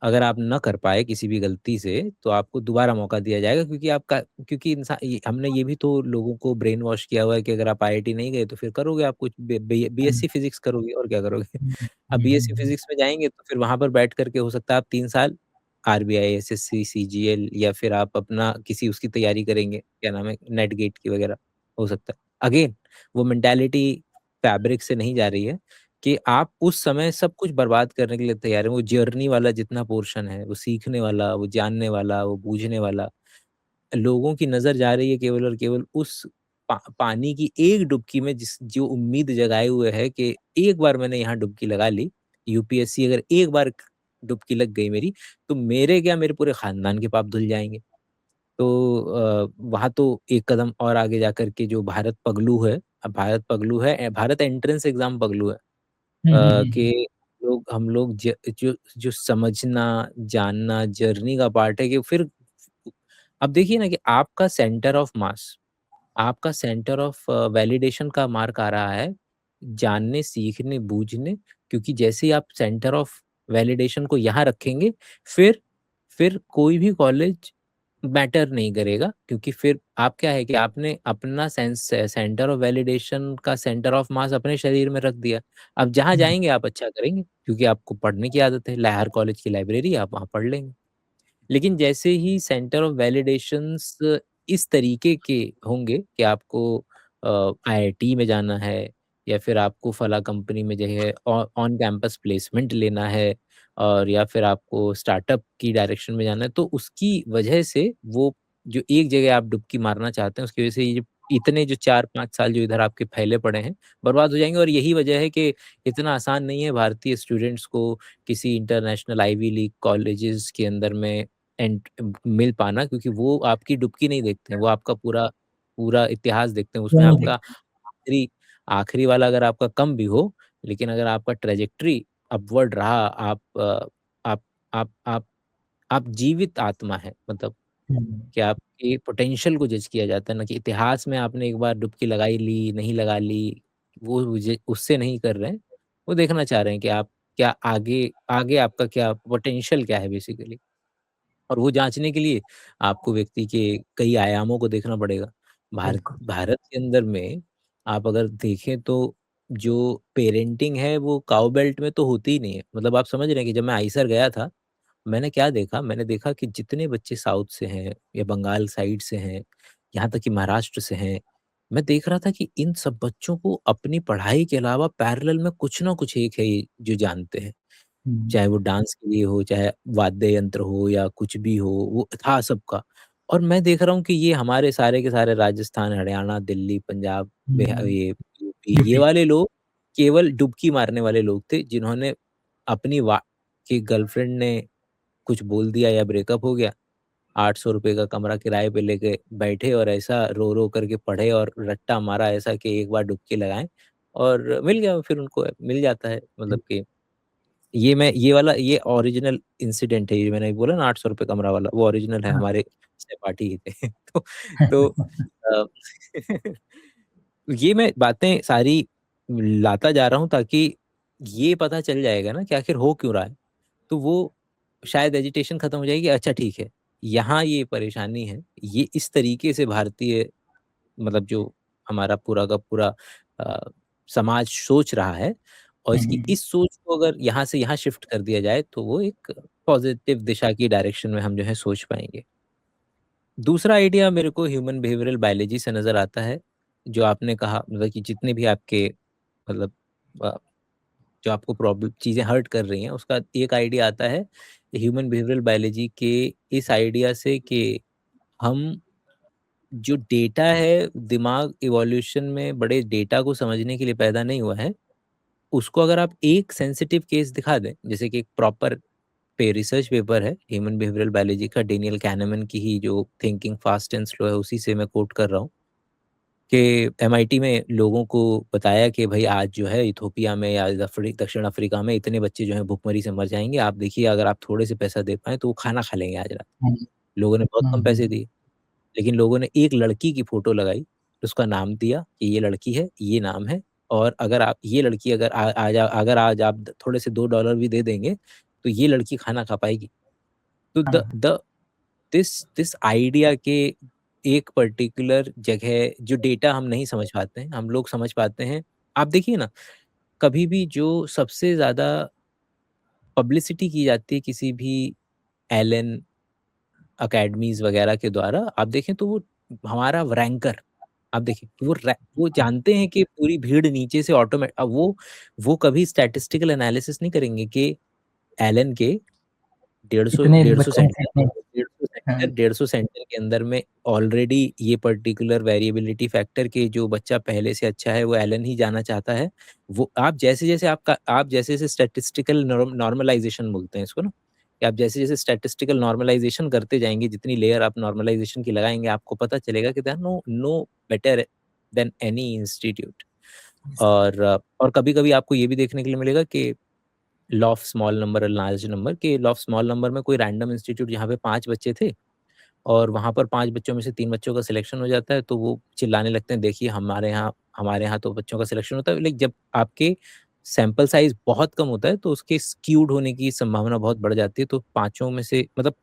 अगर आप ना कर पाए किसी भी गलती से, तो आपको दोबारा मौका दिया जाएगा, क्योंकि हमने ये भी तो लोगों को ब्रेन वॉश किया हुआ है कि अगर आप आईआईटी नहीं गए तो फिर करोगे आप कुछ बीएससी फिज़िक्स करोगे और क्या करोगे? अब बीएससी फिज़िक्स में जाएँगे तो फिर वहाँ पर बैठ कर के हो सकता है आप 3 साल आरबीआई, एसएससी, सीजीएल या फिर आप अपना किसी उसकी तैयारी करेंगे, क्या नाम है, नेट गेट की वगैरह, हो सकता है। अगेन वो मेंटालिटी फैब्रिक से नहीं जा रही है कि आप उस समय सब कुछ बर्बाद करने के लिए तैयार हैं। वो जर्नी वाला जितना पोर्शन है, वो सीखने वाला, वो जानने वाला, वो बूझने वाला, लोगों की नज़र जा रही है केवल और केवल उस पानी की एक डुबकी में, जो उम्मीद जगाए हुए है कि एक बार मैंने यहाँ डुबकी लगा ली, यूपीएससी अगर एक बार डुबकी लग गई मेरी, तो मेरे क्या, मेरे पूरे खानदान के पाप धुल जाएँगे। तो वहाँ तो एक कदम और आगे जाकर के जो भारत पगलू है, भारत एंट्रेंस एग्ज़ाम पगलू है। कि हम लोग जो जो समझना, जानना जर्नी का पार्ट है, कि फिर अब देखिए ना कि आपका सेंटर ऑफ वैलिडेशन का मार्क आ रहा है, जानने, सीखने, बूझने, क्योंकि जैसे ही आप सेंटर ऑफ वैलिडेशन को यहाँ रखेंगे, फिर कोई भी कॉलेज मैटर नहीं करेगा, क्योंकि फिर आप क्या है कि आपने अपना सेंटर ऑफ वैलिडेशन का सेंटर ऑफ मास अपने शरीर में रख दिया। अब जहाँ जाएँगे आप अच्छा करेंगे, क्योंकि आपको पढ़ने की आदत है, हर कॉलेज की लाइब्रेरी है, आप वहाँ पढ़ लेंगे। लेकिन जैसे ही सेंटर ऑफ वैलिडेशंस इस तरीके के होंगे कि आपको आईआईटी में जाना है या फिर आपको फला कंपनी में जो है ऑन कैंपस प्लेसमेंट लेना है और या फिर आपको स्टार्टअप की डायरेक्शन में जाना है, तो उसकी वजह से वो जो एक जगह आप डुबकी मारना चाहते हैं, उसकी वजह से ये जो इतने जो 4-5 साल जो इधर आपके फैले पड़े हैं, बर्बाद हो जाएँगे। और यही वजह है कि इतना आसान नहीं है भारतीय स्टूडेंट्स को किसी इंटरनेशनल आइवी लीग कॉलेजेस के अंदर में मिल पाना, क्योंकि वो आपकी डुबकी नहीं देखते हैं, वो आपका पूरा पूरा इतिहास देखते हैं। उसमें वही आपका देखते आखिरी आखिरी वाला अगर आपका कम भी हो, लेकिन अगर आपका ट्रैजेक्टरी अपवर्ड रहा, आप आप आप जीवित आत्मा हैं, मतलब हैं। हुँ, कि आपके पोटेंशियल को जज किया जाता है ना, कि इतिहास में आपने एक बार डुबकी लगाई ली, नहीं लगा ली, वो मुझे उससे नहीं कर रहे हैं। वो देखना चाह रहे हैं कि आप क्या आगे आगे आपका क्या पोटेंशियल क्या है बेसिकली। और वो जाँचने के लिए आपको व्यक्ति के कई आयामों को देखना पड़ेगा। बिल्कुल। भारत के अंदर में आप अगर देखें तो जो पेरेंटिंग है वो काऊ बेल्ट में तो होती ही नहीं है। मतलब आप समझ रहे हैं कि जब मैं आईसर गया था, मैंने क्या देखा? मैंने देखा कि जितने बच्चे साउथ से हैं या बंगाल साइड से हैं, यहाँ तक कि महाराष्ट्र से हैं, मैं देख रहा था कि इन सब बच्चों को अपनी पढ़ाई के अलावा पैरेलल में कुछ ना कुछ एक है जो जानते हैं। हुँ, चाहे वो डांस के लिए हो, चाहे वाद्य यंत्र हो या कुछ भी हो, वो था सबका। और मैं देख रहा हूँ कि ये हमारे सारे के सारे राजस्थान, हरियाणा, दिल्ली, पंजाब, हुँ, ये यूपी, ये यूपी। वाले लोग केवल डुबकी मारने वाले लोग थे, जिन्होंने अपनी वा कि गर्लफ्रेंड ने कुछ बोल दिया या ब्रेकअप हो गया, ₹800 का कमरा किराए पे लेके बैठे और ऐसा रो-रो करके पढ़े और रट्टा मारा ऐसा कि एक बार डुबकी लगाएँ और मिल गया फिर उनको मिल जाता है। मतलब कि ये वाला ये ओरिजिनल इंसिडेंट है, ये मैंने बोला ना ₹800 कमरा वाला, वो ओरिजिनल है, हाँ। हमारे सहपाठी ही थे। तो अ, ये मैं बातें सारी लाता जा रहा हूँ ताकि ये पता चल जाएगा ना कि आखिर हो क्यों रहा है। तो वो शायद एजिटेशन खत्म हो जाएगी, अच्छा ठीक है, यहाँ ये परेशानी है, ये इस तरीके से भारतीय मतलब जो हमारा पूरा का पूरा अ, समाज सोच रहा है और हुँ, इसकी हुँ, इस सोच को अगर यहाँ से यहाँ शिफ्ट कर दिया जाए, तो वो एक पॉज़िटिव दिशा की डायरेक्शन में हम जो है सोच पाएँगे। दूसरा आइडिया मेरे को ह्यूमन बिहेवियरल बायोलॉजी से नज़र आता है, जो आपने कहा मतलब कि जितने भी आपके मतलब अ, जो आपको प्रॉब्लम चीज़ें हर्ट कर रही हैं, उसका एक आइडिया आता है ह्यूमन बिहेवियरल बायोलॉजी के इस आइडिया से कि हम जो डेटा है, दिमाग इवोल्यूशन में बड़े डेटा को समझने के लिए पैदा नहीं हुआ है। उसको अगर आप एक सेंसिटिव केस दिखा दें, जैसे कि एक प्रॉपर रिसर्च पेपर है ह्यूमन बिहेवियरल बायोलॉजी का, डेनियल कैनेमन की ही जो थिंकिंग फास्ट एंड स्लो है, उसी से मैं कोट कर रहा हूँ कि एमआईटी में लोगों को बताया कि भाई आज जो है इथोपिया में या दक्षिण अफ्रीका में इतने बच्चे जो हैं भूखमरी से मर जाएँगे। आप देखिए अगर आप थोड़े से पैसा दे पाएँ तो वो खाना खा लेंगे आज रात। हुँ, लोगों ने बहुत हुँ, कम पैसे हुँ, दिए। लेकिन लोगों ने एक लड़की की फ़ोटो लगाई, उसका नाम दिया कि ये लड़की है, ये नाम है और अगर आप ये लड़की अगर अगर आज आप थोड़े से $2 भी दे देंगे, तो ये लड़की खाना खा पाएगी। तो द हाँ, द दिस दिस आइडिया के एक पर्टिकुलर जगह जो डेटा हम नहीं समझ पाते हैं, हम लोग समझ पाते हैं। आप देखिए ना, कभी भी जो सबसे ज़्यादा पब्लिसिटी की जाती है किसी भी एलन अकेडमीज़ वगैरह के द्वारा, आप देखें तो वो हमारा रैंकर आप देखिए कि वो हाँ, जानते हैं कि पूरी भीड़ नीचे से अब वो कभी स्टैटिस्टिकल एनालिसिस नहीं करेंगे कि एलन के 150 इतने 150 बच्चों सेंटर से इतने 150 सेंटर के अंदर में ऑलरेडी ये पर्टिकुलर वेरिएबिलिटी फैक्टर के जो बच्चा पहले से अच्छा है वो एलन ही जाना चाहता है। वो आप जैसे-जैसे स्टैटिस्टिकल नॉर्मलाइज़ेशन बोलते हैं इसको ना, कि आप जैसे-जैसे स्टैटिस्टिकल नॉर्मलाइज़ेशन करते जाएँगे, जितनी लेयर आप नॉर्मलाइज़ेशन की लगाएँगे, आपको पता चलेगा कि there are no no better than any institute. और कभी-कभी आपको ये भी देखने के लिए मिलेगा कि लॉ ऑफ स्मॉल नंबर और लार्ज नंबर के लॉ ऑफ स्मॉल नंबर में कोई रैंडम इंस्टीट्यूट जहाँ पे 5 बच्चे थे और वहाँ पर 5 बच्चों में से 3 बच्चों का सिलेक्शन हो जाता है, तो वो चिल्लाने लगते हैं, देखिए हमारे यहाँ तो बच्चों का सिलेक्शन होता है। लेकिन जब आपके सैंपल साइज़ बहुत कम होता है, तो उसके स्क्यूड होने की संभावना बहुत बढ़ जाती है। तो पाँचों में से मतलब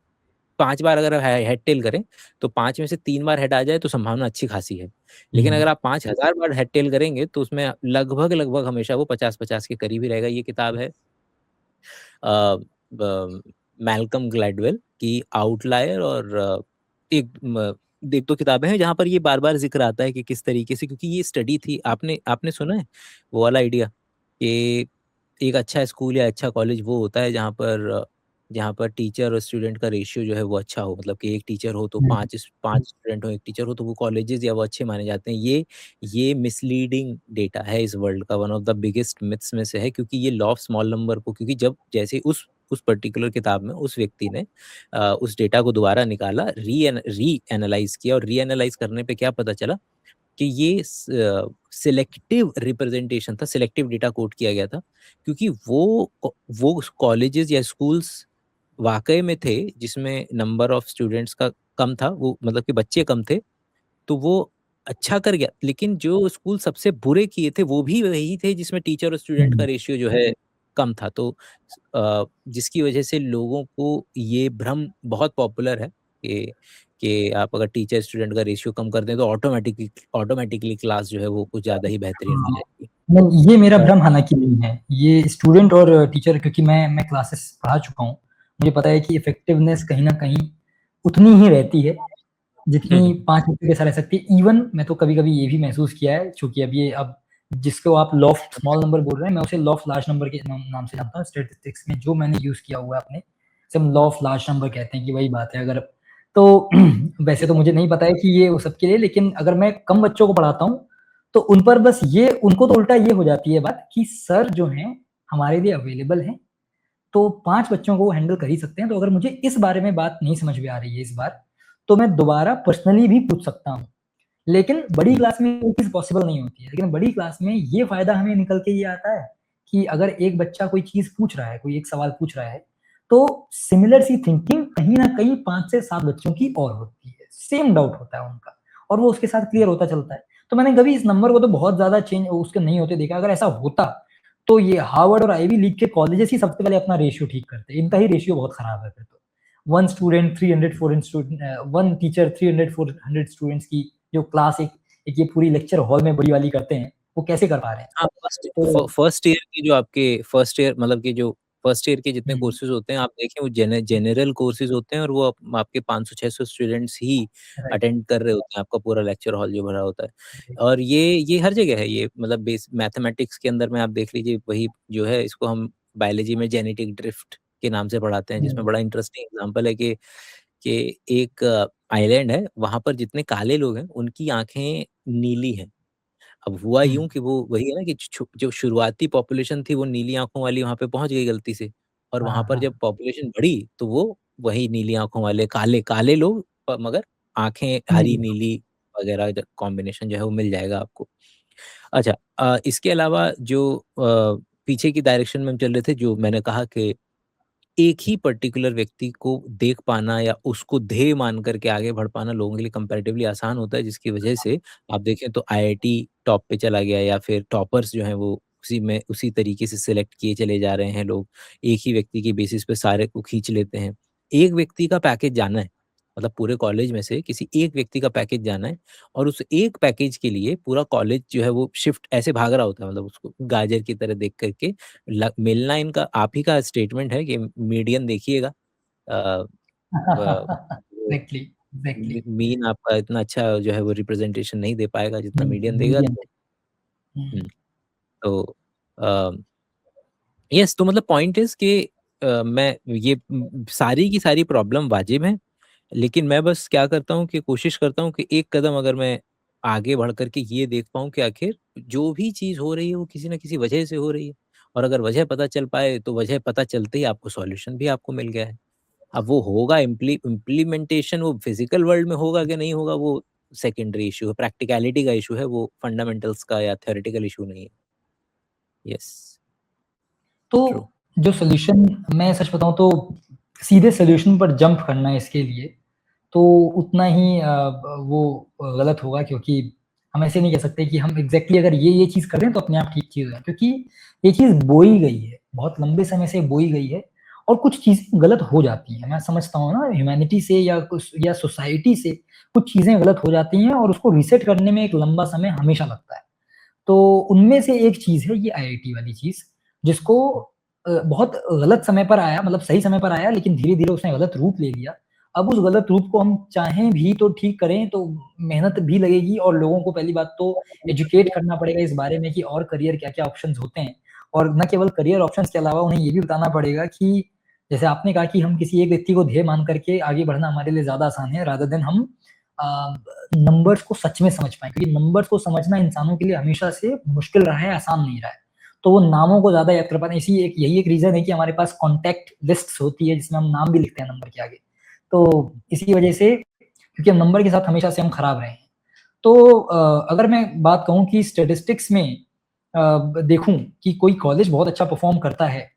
5 बार अगर हेड टेल करें, तो 5 में से 3 बार हेड आ जाए, तो संभावना अच्छी खासी है। लेकिन हुँ, अगर आप 5000 बार हेड टेल करेंगे, तो उसमें लगभग-लगभग हमेशा वो 50-50 के करीब ही रहेगा। ये किताब है अ, ब मैल्कम ग्लैडवेल की आउटलायर और एक म 1-2 किताबें हैं जहाँ पर ये बार-बार ज़िक्र आता है कि किस तरीके से क्योंकि ये स्टडी थी आपने आपने सुना है वो वाला आइडिया कि एक अच्छा स्कूल या अच्छा कॉलेज वो होता है जहाँ पर जहाँ पर टीचर और स्टूडेंट का रेशियो जो है वो अच्छा हो, मतलब कि एक टीचर हो तो हुँ, 5 स्टूडेंट हो, 1 टीचर हो, तो वो कॉलेजेस या वो अच्छे माने जाते हैं। ये मिसलीडिंग डेटा है इस वर्ल्ड का, one of the biggest myths में से है, क्योंकि ये लॉ ऑफ स्मॉल नंबर को, क्योंकि जब जैसे उस पर्टिकुलर किताब में उस व्यक्ति ने उस डेटा को दोबारा निकाला, री एनालाइज़ किया, और री एनालाइज़ करने पे क्या पता चला कि ये सिलेक्टिव रिप्रेजेंटेशन था, सिलेक्टिव डेटा कोड किया गया था, क्योंकि वो कॉलेजेस या स्कूल्स वाक़ई में थे जिसमें नंबर ऑफ स्टूडेंट्स का कम था, वो मतलब कि बच्चे कम थे, तो वो अच्छा कर गया। लेकिन जो स्कूल सबसे बुरे किए थे, वो भी वही थे जिसमें टीचर और स्टूडेंट का हुँ। रेशियो जो है कम था। तो जिसकी वजह से लोगों को ये भ्रम बहुत पॉपुलर है कि आप अगर टीचर स्टूडेंट का रेशियो कम कर दें तो ऑटोमैटिकली क्लास जो है वो कुछ ज़्यादा ही बेहतरीन हो हाँ, जाएगी। नहीं ये मेरा अ, भ्रम हालाँकि नहीं है। ये स्टूडेंट और टीचर, क्योंकि मैं क्लासेस पढ़ा चुका हूँ। मुझे पता है कि इफ़ेक्टिवनेस कहीं न कहीं उतनी ही रहती है, हुँ, जितनी हुँ। 5 बच्चों के साथ रह सकती है। इवन मैं तो कभी-कभी ये भी महसूस किया है, चूँकि अब जिसको आप लॉ ऑफ स्मॉल नंबर बोल रहे हैं, मैं उसे लॉ ऑफ लार्ज नंबर के नाम से जानता हूँ। स्टैटिस्टिक्स में जो मैंने यूज़ किया हुआ है अपने, उसे हम लॉ ऑफ लार्ज नंबर कहते हैं कि वही बात है। अगर तो वैसे तो मुझे नहीं पता है कि ये वो सबके लिए, लेकिन अगर मैं कम बच्चों को पढ़ाता हूँ, तो उन पर बस ये उनको तो उल्टा ये हो जाती है बात कि सर जो हैं, हमारे लिए अवेलेबल हैं, तो 5 बच्चों को वो हैंडल कर ही सकते हैं। तो अगर मुझे इस बारे में बात नहीं समझ में आ रही है इस बार, तो मैं दोबारा पर्सनली भी पूछ सकता हूँ। लेकिन बड़ी हुँ। क्लास में ये चीज़ पॉसिबल नहीं होती है। लेकिन बड़ी क्लास में ये फ़ायदा हमें निकल के ये आता है कि अगर एक बच्चा कोई चीज़ पूछ रहा है, कोई एक सवाल पूछ रहा है, तो सिमिलर सी थिंकिंग कहीं न कहीं 5 से 7 बच्चों की और होती है। सेम डाउट होता है उनका और वो उसके साथ क्लियर होता चलता है। तो मैंने कभी इस नंबर को तो बहुत ज़्यादा चेंज उसके नहीं होते देखा। अगर ऐसा होता, तो ये हार्वर्ड और आइवी लीग के कॉलेजेस ही सबसे पहले अपना रेशियो ठीक करते। इनका ही रेशियो बहुत खराब है फिर तो। 1 स्टूडेंट 300 400 स्टूडेंट 1 टीचर 300 400 स्टूडेंट्स की जो क्लास एक ये पूरी लेक्चर हॉल में बड़ी वाली करते हैं, वो कैसे कर पा रहे हैं? हाँ, तो फर्स्ट ईयर की जो आपके फर्स्ट ईयर मतलब कि जो फर्स्ट ईयर के जितने हुँ, कोर्सेज़ होते हैं, आप देखें वो जनरल कोर्सेज़ होते हैं, और वो आपके 500-600 स्टूडेंट्स ही राइट, अटेंड कर रहे होते हैं, आपका पूरा लेक्चर हॉल जो भरा होता है। राइट। और ये हर जगह है, ये मतलब मैथमेटिक्स के अंदर में आप देख लीजिए, वही जो है इसको हम बायोलॉजी में जेनेटिक ड्रिफ्ट के नाम से पढ़ाते हैं, जिसमें हुँ, बड़ा इंटरेस्टिंग एग्ज़ाम्पल है कि एक आइलैंड है, वहाँ पर जितने काले लोग हैं, उनकी आँखें नीली हैं। अब हुआ हुँ, यूँ कि वो वही है ना कि जो शुरुआती पॉपुलेशन थी वो नीली आँखों वाली वहाँ पे पहुँच गई गलती से, और हाँ, वहाँ पर जब हाँ। पॉपुलेशन बढ़ी तो वो वही नीली आँखों वाले काले काले लोग, मगर आँखें हरी नहीं, नीली वगैरह कॉम्बिनेशन जो है वो मिल जाएगा आपको। अच्छा, इसके अलावा जो पीछे की डायरेक्शन में हम चल रहे थे, जो मैंने कहा कि एक ही पर्टिकुलर व्यक्ति को देख पाना या उसको ध्येय मान करके आगे बढ़ पाना लोगों के लिए कंपैरेटिवली आसान होता है, जिसकी वजह से आप देखें तो आईआईटी टॉप पे चला गया, या फिर टॉपर्स जो हैं वो उसी तरीके से सिलेक्ट किए चले जा रहे हैं लोग। एक ही व्यक्ति के बेसिस पे सारे को खींच लेते हैं। एक व्यक्ति का पैकेज जाना है, मतलब पूरे कॉलेज में से किसी एक व्यक्ति का पैकेज जाना है, और उस एक पैकेज के लिए पूरा कॉलेज जो है वो शिफ्ट ऐसे भाग रहा होता है, मतलब उसको गाजर की तरह देख करके। मिलना इनका आप ही का स्टेटमेंट है कि मीडियन देखिएगा। अ, व वो एग्ज़ैक्टली, एग्ज़ैक्टली। मीन आपका इतना अच्छा जो है वो रिप्रेजेंटेशन नहीं दे पाएगा जितना हुँ, मीडियन देगा। मीडियन तो हुँ, हुँ, तो अ, यस, तो मतलब पॉइंट इज़ कि मैं ये सारी की सारी प्रॉब्लम वाजिब हैं, लेकिन मैं बस क्या करता हूँ कि कोशिश करता हूँ कि एक कदम अगर मैं आगे बढ़ कर के ये देख पाऊँ कि आखिर जो भी चीज़ हो रही है वो किसी न किसी वजह से हो रही है, और अगर वजह पता चल पाए तो वजह पता चलते ही आपको सॉल्यूशन भी आपको मिल गया है। अब वो होगा इम्प्लीमेंटेशन, वो फिज़िकल वर्ल्ड में होगा कि नहीं होगा, वो सेकेंडरी इश्यू है, प्रैक्टिकैलिटी का इश्यू है, वो फंडामेंटल्स का या थ्योरेटिकल इश्यू नहीं है। यस, तो ट्रू। जो सॉल्यूशन, मैं सच बताऊँ तो सीधे सॉल्यूशन पर जंप करना है इसके लिए, तो उतना ही वो गलत होगा, क्योंकि हम ऐसे नहीं कह सकते कि हम एग्ज़ैक्टली अगर ये चीज़ कर रहे हैं तो अपने आप ठीक चीज़ है। क्योंकि ये चीज़ बोई गई है, बहुत लंबे समय से बोई गई है और कुछ चीज़ें गलत हो जाती हैं। मैं समझता हूँ ना, ह्यूमैनिटी से या कुछ या सोसाइटी से कुछ चीज़ें गलत हो जाती हैं और उसको रीसेट करने में एक लंबा समय हमेशा लगता है। तो उनमें से एक चीज़ है ये आईआईटी वाली चीज़, जिसको बहुत गलत समय पर आया, मतलब सही समय पर आया, लेकिन धीरे-धीरे उसने गलत रूप ले लिया। अब उस गलत रूप को हम चाहें भी तो ठीक करें तो मेहनत भी लगेगी और लोगों को पहली बात तो एजुकेट करना पड़ेगा इस बारे में कि और करियर क्या-क्या ऑप्शंस होते हैं। और ना केवल करियर ऑप्शंस के अलावा उन्हें ये भी बताना पड़ेगा कि जैसे आपने कहा कि हम किसी एक व्यक्ति को ध्येय मान करके आगे बढ़ना हमारे लिए ज़्यादा आसान है रादर देन हम नंबर्स को सच में समझ पाएँ, क्योंकि नंबर्स को समझना इंसानों के लिए हमेशा से मुश्किल रहा है, आसान नहीं रहा है। तो वो नामों को ज़्यादा याद कर पाना यही एक रीज़न है कि हमारे पास कॉन्टैक्ट लिस्ट्स होती है जिसमें हम नाम भी लिखते हैं नंबर के आगे। तो इसी वजह से क्योंकि हम नंबर के साथ हमेशा से हम खराब रहे हैं। तो अगर मैं बात कहूँ कि स्टैटिस्टिक्स में देखूँ कि कोई कॉलेज बहुत अच्छा परफ़ॉर्म करता है,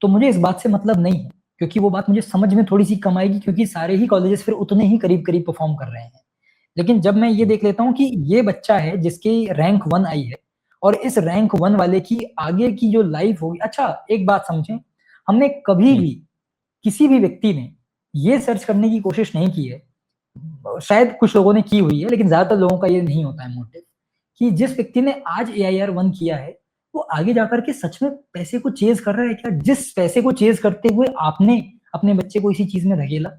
तो मुझे इस बात से मतलब नहीं है, क्योंकि वो बात मुझे समझ में थोड़ी-सी कम आएगी क्योंकि सारे ही कॉलेजेस फिर उतने ही करीब-करीब परफ़ॉर्म कर रहे हैं। लेकिन जब मैं ये देख लेता हूँ कि ये बच्चा है जिसकी रैंक 1 आई है और इस रैंक 1 वाले की आगे की जो लाइफ़ होगी अच्छा एक बात समझें, हमने कभी हुँ। भी किसी भी व्यक्ति ने ये सर्च करने की कोशिश नहीं की है, शायद कुछ लोगों ने की हुई है, लेकिन ज़्यादातर लोगों का ये नहीं होता है मोटिव, कि जिस व्यक्ति ने आज एआईआर 1 किया है, वो आगे जाकर के सच में पैसे को चेज़ कर रहा है क्या? जिस पैसे को चेज़ करते हुए आपने अपने बच्चे को इसी चीज़ में धकेला,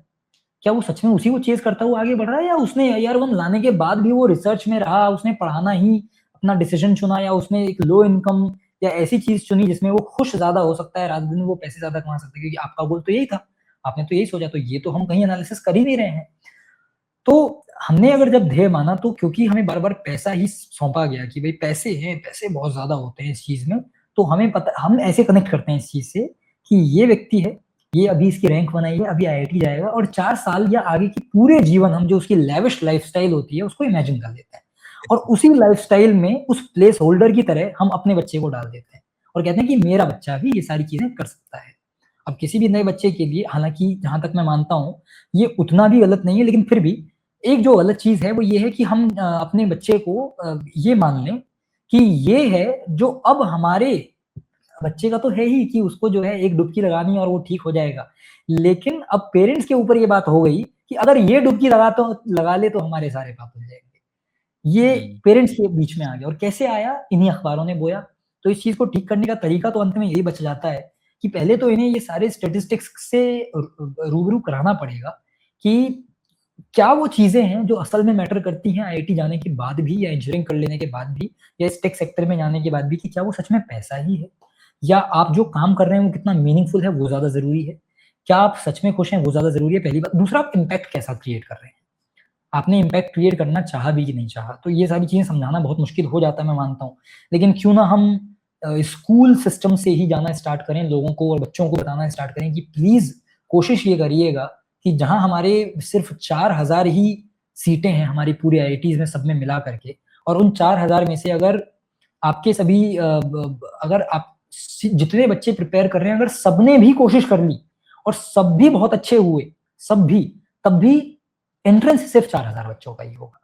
क्या वो सच में उसी को चेज़ करता हुआ आगे बढ़ रहा है या उसने एआईआर 1 लाने के बाद भी वो रिसर्च में रहा, उसने पढ़ाना ही अपना डिसीज़न चुना या उसने एक लो इनकम या ऐसी चीज़ चुनी जिसमें वो खुश ज़्यादा हो सकता है रादर देन वो पैसे ज़्यादा कमा सकता है क्योंकि आपका गोल तो यही था। आपने तो यही सोचा, तो ये तो हम कहीं एनालिसिस कर ही नहीं रहे हैं। तो हमने अगर जब ध्येय माना तो क्योंकि हमें बार-बार पैसा ही सौंपा गया कि भई पैसे हैं, पैसे बहुत ज़्यादा होते हैं इस चीज़ में, तो हमें पता हम ऐसे कनेक्ट करते हैं इस चीज़ से कि ये व्यक्ति है, ये अभी इसकी रैंक 1 आई है, अभी आईआईटी जाएगा और 4 साल या आगे की पूरे जीवन हम जो उसकी लेविश लाइफ़स्टाइल होती है, उसको इमेजिन कर लेते हैं। और उसी लाइफ़स्टाइल में उस प्लेस होल्डर की तरह हम अपने बच्चे को डाल देते हैं और कहते हैं कि मेरा बच्चा भी ये सारी चीज़ें कर सकता है। अब किसी भी नए बच्चे के लिए हालाँकि जहाँ तक मैं मानता हूँ, ये उतना भी गलत नहीं है लेकिन फिर भी एक जो गलत चीज़ है वो ये है कि हम अपने बच्चे को ये मान लें कि ये है जो अब हमारे बच्चे का तो है ही कि उसको जो है एक डुबकी लगानी है और वो ठीक हो जाएगा। लेकिन अब पेरेंट्स के ऊपर ये बात हो गई कि अगर ये डुबकी लगा ले तो हमारे सारे पाप धुल जाएँगे। ये हुँ। पेरेंट्स के बीच में आ गया और कैसे आया? इन्हीं अखबारों ने बोया। तो इस चीज़ को ठीक करने का तरीका तो अंत में यही बच जाता है कि पहले तो इन्हें ये सारे स्टैटिस्टिक्स से रूबरू कराना पड़ेगा कि क्या वो चीज़ें हैं जो असल में मैटर करती हैं आईआईटी जाने के बाद भी या इंजीनियरिंग कर लेने के बाद भी या इस टेक सेक्टर में जाने के बाद भी कि क्या वो सच में पैसा ही है? या आप जो काम कर रहे हैं वो कितना मीनिंगफुल है वो ज़्यादा ज़रूरी है? क्या आप सच में खुश हैं वो ज़्यादा ज़रूरी है पहली बात। दूसरा आप इम्पैक्ट कैसा क्रिएट कर रहे हैं? आपने इम्पैक्ट क्रिएट करना चाहा भी कि नहीं चाहा, तो ये सारी चीज़ें समझाना बहुत मुश्किल हो जाता है मैं मानता हूँ। लेकिन क्यों ना हम स्कूल सिस्टम से ही जाना स्टार्ट करें लोगों को और बच्चों को बताना स्टार्ट करें कि प्लीज़ कोशिश ये करिएगा कि जहाँ हमारे सिर्फ़ 4000 ही सीटें हैं हमारी पूरी आईआईटीज़ में सब में मिला करके और उन 4000 में से अगर आपके सभी अगर आप जितने बच्चे प्रिपेयर कर रहे हैं अगर सबने भी कोशिश कर ली और सब भी बहुत अच्छे हुए, सब भी, तब भी एंट्रेंस सिर्फ़ 4000 बच्चों का ही होगा,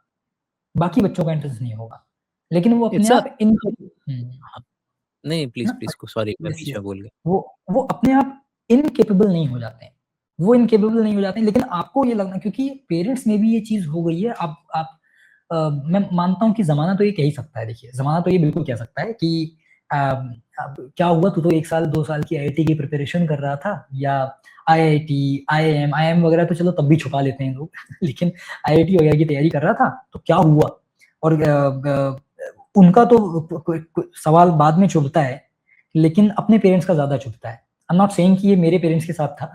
बाकी बच्चों का एंट्रेंस नहीं होगा। लेकिन वो अपने इट्स अ आप इन हाँ, नहीं प्लीज़, ना प्लीज़ सॉरी मैं यस, बीच यस। में बोल गया। वो वो अपने आप इनकेपेबल नहीं हो जाते हैं। वो इनकेपेबल नहीं हो जाते हैं, लेकिन आपको ये लगना क्योंकि पेरेंट्स में भी ये चीज़ हो गई है। आप मैं मानता हूँ कि ज़माना तो ये कह ही सकता है देखिए, ज़माना तो ये बिल्कुल कह सकता है कि अब क्या हुआ तू तो 1 साल 2 साल की आईआईटी की प्रिपरेशन कर रहा था या आईआईटी, आईआईएम वगैरह तो चलो तब भी छुपा लेते हैं लोग लेकिन आईआईटी वगैरह की तैयारी कर रहा था, तो क्या हुआ? और उनका तो सवाल बाद में चुभता है, लेकिन अपने पेरेंट्स का ज़्यादा चुभता है। आई एम नॉट सेइंग कि ये मेरे पेरेंट्स के साथ था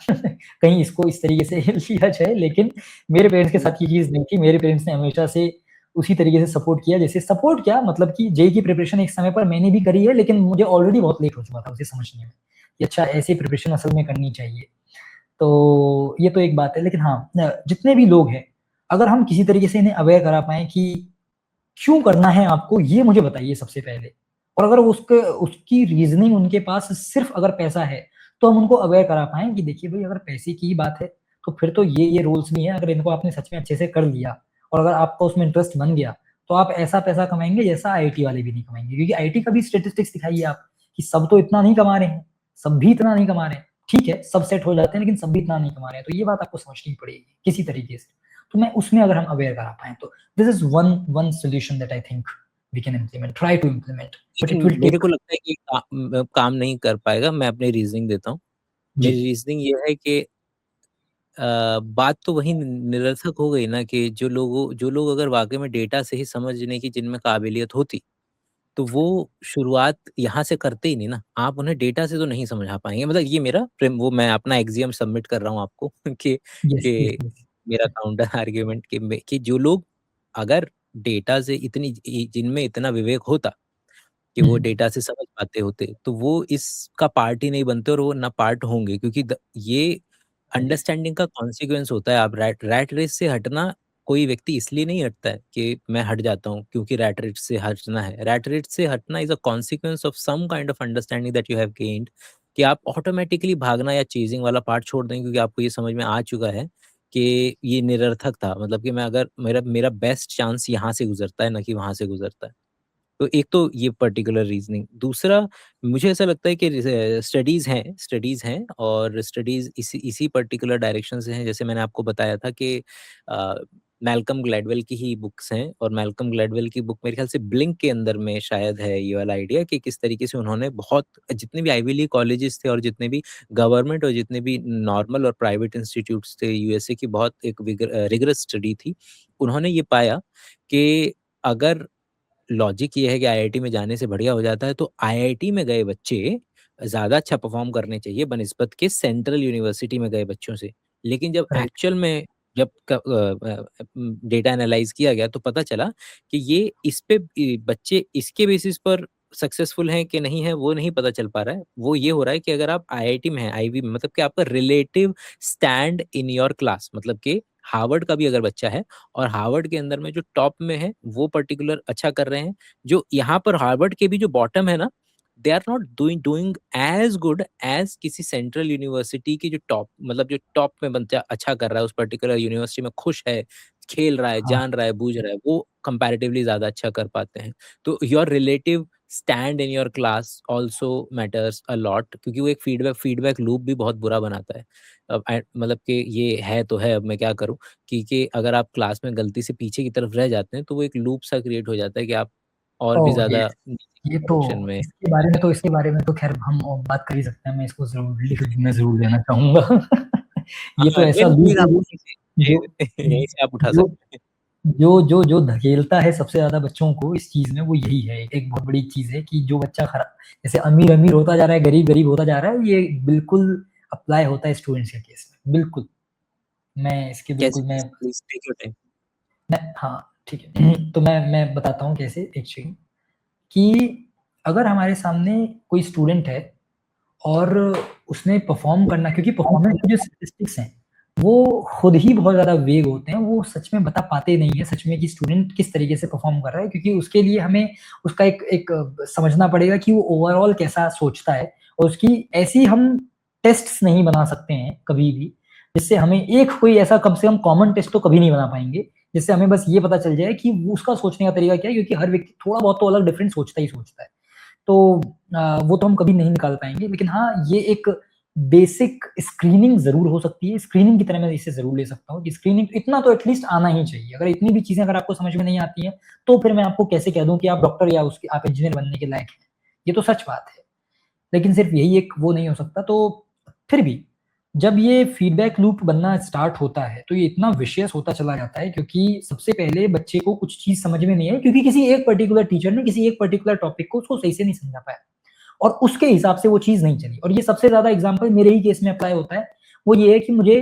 कहीं इसको इस तरीके से लिया जाए, लेकिन मेरे पेरेंट्स के हुँ। साथ ये चीज़ नहीं थी। मेरे पेरेंट्स ने हमेशा से उसी तरीके से सपोर्ट किया, जैसे सपोर्ट क्या मतलब कि जेईई की प्रिपरेशन एक समय पर मैंने भी करी है, लेकिन मुझे ऑलरेडी बहुत लेट हो चुका था उसे समझने में, कि अच्छा ऐसे प्रिपरेशन असल में करनी चाहिए। तो ये तो एक बात है, लेकिन हाँ जितने भी लोग हैं, अगर हम किसी तरीके से इन्हें अवेयर करा पाएँ कि क्यों करना है आपको ये मुझे बताइए सबसे पहले। और अगर उसके उसकी रीज़निंग उनके पास सिर्फ़ अगर पैसा है, तो हम उनको अवेयर करा पाएँ कि देखिए भई अगर पैसे की ही बात है, तो फिर तो ये रूल्स भी हैं, अगर इनको आपने सच में अच्छे से कर लिया और अगर आपका उसमें इंटरेस्ट बन गया, तो आप ऐसा पैसा कमाएँगे जैसा आईआईटी वाले भी नहीं कमाएँगे। क्योंकि आईआईटी का भी स्टैटिस्टिक्स दिखाइए आप, कि सब तो इतना नहीं कमा रहे हैं, सब भी इतना नहीं कमा रहे हैं। ठीक है, सब सेट हो जाते हैं लेकिन सब भी इतना नहीं कमा रहे हैं, तो ये बात आपको समझनी पड़ेगी किसी तरीके से। तो मैं उसमें अगर हम अवेयर करा पाएँ तो this is one solution that I think we can implement, try to implement, but it लेकिन will मेरे take को लगता है कि काम नहीं कर पाएगा, मैं अपनी रीज़निंग देता हूँ। जी। मेरी रीज़निंग ये है कि बात तो वही निरर्थक हो गई ना कि जो लोग अगर वाक़ई में डेटा से ही समझने की जिनमें काबिलियत होती, तो वो शुरुआत यहाँ से करते ही नहीं ना, आप उन्हें डेटा से तो नहीं समझा पाएँगे। मतलब ये मेरा मैं अपना एक्सियम सबमिट कर रहा हूँ आपको कि यस, यस, कि यस। मेरा काउंटर आर्गुमेंट कि जो लोग अगर डेटा से जिनमें इतना विवेक होता कि हुँ, वो डेटा से समझ पाते होते, तो वो इसका पार्ट ही नहीं बनते और वो ना पार्ट होंगे, क्योंकि ये यस, अंडरस्टैंडिंग का कॉन्सिक्वेंस होता है। आप रैट रैट रेस से हटना, कोई व्यक्ति इसलिए नहीं हटता है कि मैं हट जाता हूँ क्योंकि रैट रेस से हटना है। रैट रेस से हटना is a consequence of some kind of understanding that you have gained, कि आप ऑटोमैटिकली भागना या चेज़िंग वाला पार्ट छोड़ दें, क्योंकि आपको ये समझ में आ चुका है कि ये निरर्थक था। मतलब कि मैं अगर मेरा मेरा बेस्ट चांस यहाँ से गुज़रता है, ना कि वहाँ से गुज़रता है। तो एक तो ये पर्टिकुलर रीज़निंग। दूसरा, मुझे ऐसा लगता है कि स्टडीज़ हैं और स्टडीज़ इसी इसी पर्टिकुलर डायरेक्शन से हैं। जैसे मैंने आपको बताया था कि अ, मैल्कम ग्लैडवेल की ही बुक्स हैं, और मैल्कम ग्लैडवेल की बुक मेरे ख्याल से ब्लिंक के अंदर में शायद है ये वाला आइडिया, कि किस तरीके से उन्होंने बहुत जितने भी आइवी लीग कॉलेजेस थे और जितने भी गवर्नमेंट और जितने भी नॉर्मल और प्राइवेट इंस्टीट्यूट्स थे यूएसए की, बहुत एक रिगरस स्टडी थी। उन्होंने ये पाया कि अगर लॉजिक ये है कि आईआईटी में जाने से बढ़िया हो जाता है, तो आईआईटी में गए बच्चे ज़्यादा अच्छा परफ़ॉर्म करने चाहिए बनिस्बत के सेंट्रल यूनिवर्सिटी में गए बच्चों से। लेकिन जब राइट। एक्चुअल में जब डेटा एनालाइज़ किया गया, तो पता चला कि ये इस पे बच्चे इसके बेसिस पर सक्सेसफुल हैं कि नहीं हैं, वो नहीं पता चल पा रहा है। वो ये हो रहा है कि अगर आप आईआईटी में हैं, आईवी में, मतलब कि आपका relative stand in your class, मतलब कि हार्वर्ड का भी अगर बच्चा है और हार्वर्ड के अंदर में जो टॉप में है, वो पर्टिकुलर अच्छा कर रहे हैं। जो यहाँ पर हार्वर्ड के भी जो बॉटम है ना, they are not doing as good as किसी सेंट्रल यूनिवर्सिटी की जो टॉप, मतलब जो टॉप में बच्चा अच्छा कर रहा है, उस पर्टिकुलर यूनिवर्सिटी में खुश है, खेल रहा है, हाँ, जान रहा है, बूझ रहा है, वो कंपैरेटिवली ज़्यादा अच्छा कर पाते हैं। तो your relative stand in your class also matters a lot, क्योंकि वो एक फीडबैक लूप भी बहुत बुरा बनाता है। अब मतलब कि ये है तो है, अब मैं क्या करूँ? कि अगर आप क्लास में गलती से पीछे की तरफ रह जाते हैं, तो वो एक लूप सा क्रिएट हो जाता है कि आप और भी ओह! ज़्यादा येस। नीचे की ये तो डायरेक्शन में। इसके बारे में तो ख़ैर हम बात कर ही सकते हैं, मैं इसको ज़रूर लिख में ज़रूर लेना चाहूँगा। ये तो हाँ, ऐसा नहीं, लूप नहीं, है आप जो यहीं से जो यहीं से आप उठा जो सकते हैं। जो धकेलता है सबसे ज़्यादा बच्चों को इस चीज़ में, वो यही है। एक बहुत बड़ी चीज़ है कि जो बच्चा जैसे अमीर-अमीर होता जा रहा है, गरीब-गरीब होता जा रहा है, ये बिल्कुल अप्लाई होता है स्टूडेंट्स के केस में, बिल्कुल। मैं इसके कैसे बिल्कुल मैं कैसे प्लीज़ टेक योर टाइम। मैं हाँ, ठीक है। तो मैं बताता हूँ कैसे एक्चुअली, कि अगर हमारे सामने कोई स्टूडेंट है और उसने परफ़ॉर्म करना, क्योंकि परफ़ॉर्मेंस के जो स्टैटिस्टिक्स हैं, वो खुद ही बहुत ज़्यादा वेग होते हैं, वो सच में बता पाते नहीं हैं सच में कि स्टूडेंट किस तरीके से परफ़ॉर्म कर रहा है, क्योंकि उसके लिए हमें उसका एक एक समझना पड़ेगा कि वो ओवरऑल कैसा सोचता है, और उसकी ऐसी हम टेस्ट्स नहीं बना सकते हैं कभी भी, जिससे हमें एक कोई ऐसा कम से कम कॉमन टेस्ट तो कभी नहीं बना पाएँगे, जिससे हमें बस ये पता चल जाए कि वो उसका सोचने का तरीका क्या है, क्योंकि हर व्यक्ति थोड़ा बहुत तो अलग डिफरेंट सोचता ही सोचता है। तो वो तो हम कभी नहीं निकाल पाएँगे, लेकिन हाँ, ये एक बेसिक स्क्रीनिंग ज़रूर हो सकती है। स्क्रीनिंग की तरह मैं इसे ज़रूर ले सकता हूँ कि स्क्रीनिंग इतना तो एटलीस्ट आना ही चाहिए। अगर इतनी भी चीज़ें अगर आपको समझ में नहीं आती हैं, तो फिर मैं आपको कैसे कह दूँ कि आप डॉक्टर या उसके आप इंजीनियर बनने के लायक हैं। ये तो सच बात है। लेकिन सिर्फ़ यही एक वो नहीं हो सकता, तो फिर भी जब ये फीडबैक लूप बनना स्टार्ट होता है, तो ये इतना विशियस होता चला जाता है, क्योंकि सबसे पहले बच्चे को कुछ चीज़ समझ में नहीं आई, क्योंकि किसी एक पर्टिकुलर टीचर ने किसी एक पर्टिकुलर टॉपिक को उसको सही से नहीं समझा पाया। और उसके हिसाब से वो चीज़ नहीं चली, और ये सबसे ज़्यादा एग्ज़ाम्पल मेरे ही केस में अप्लाई होता है। वो ये है कि मुझे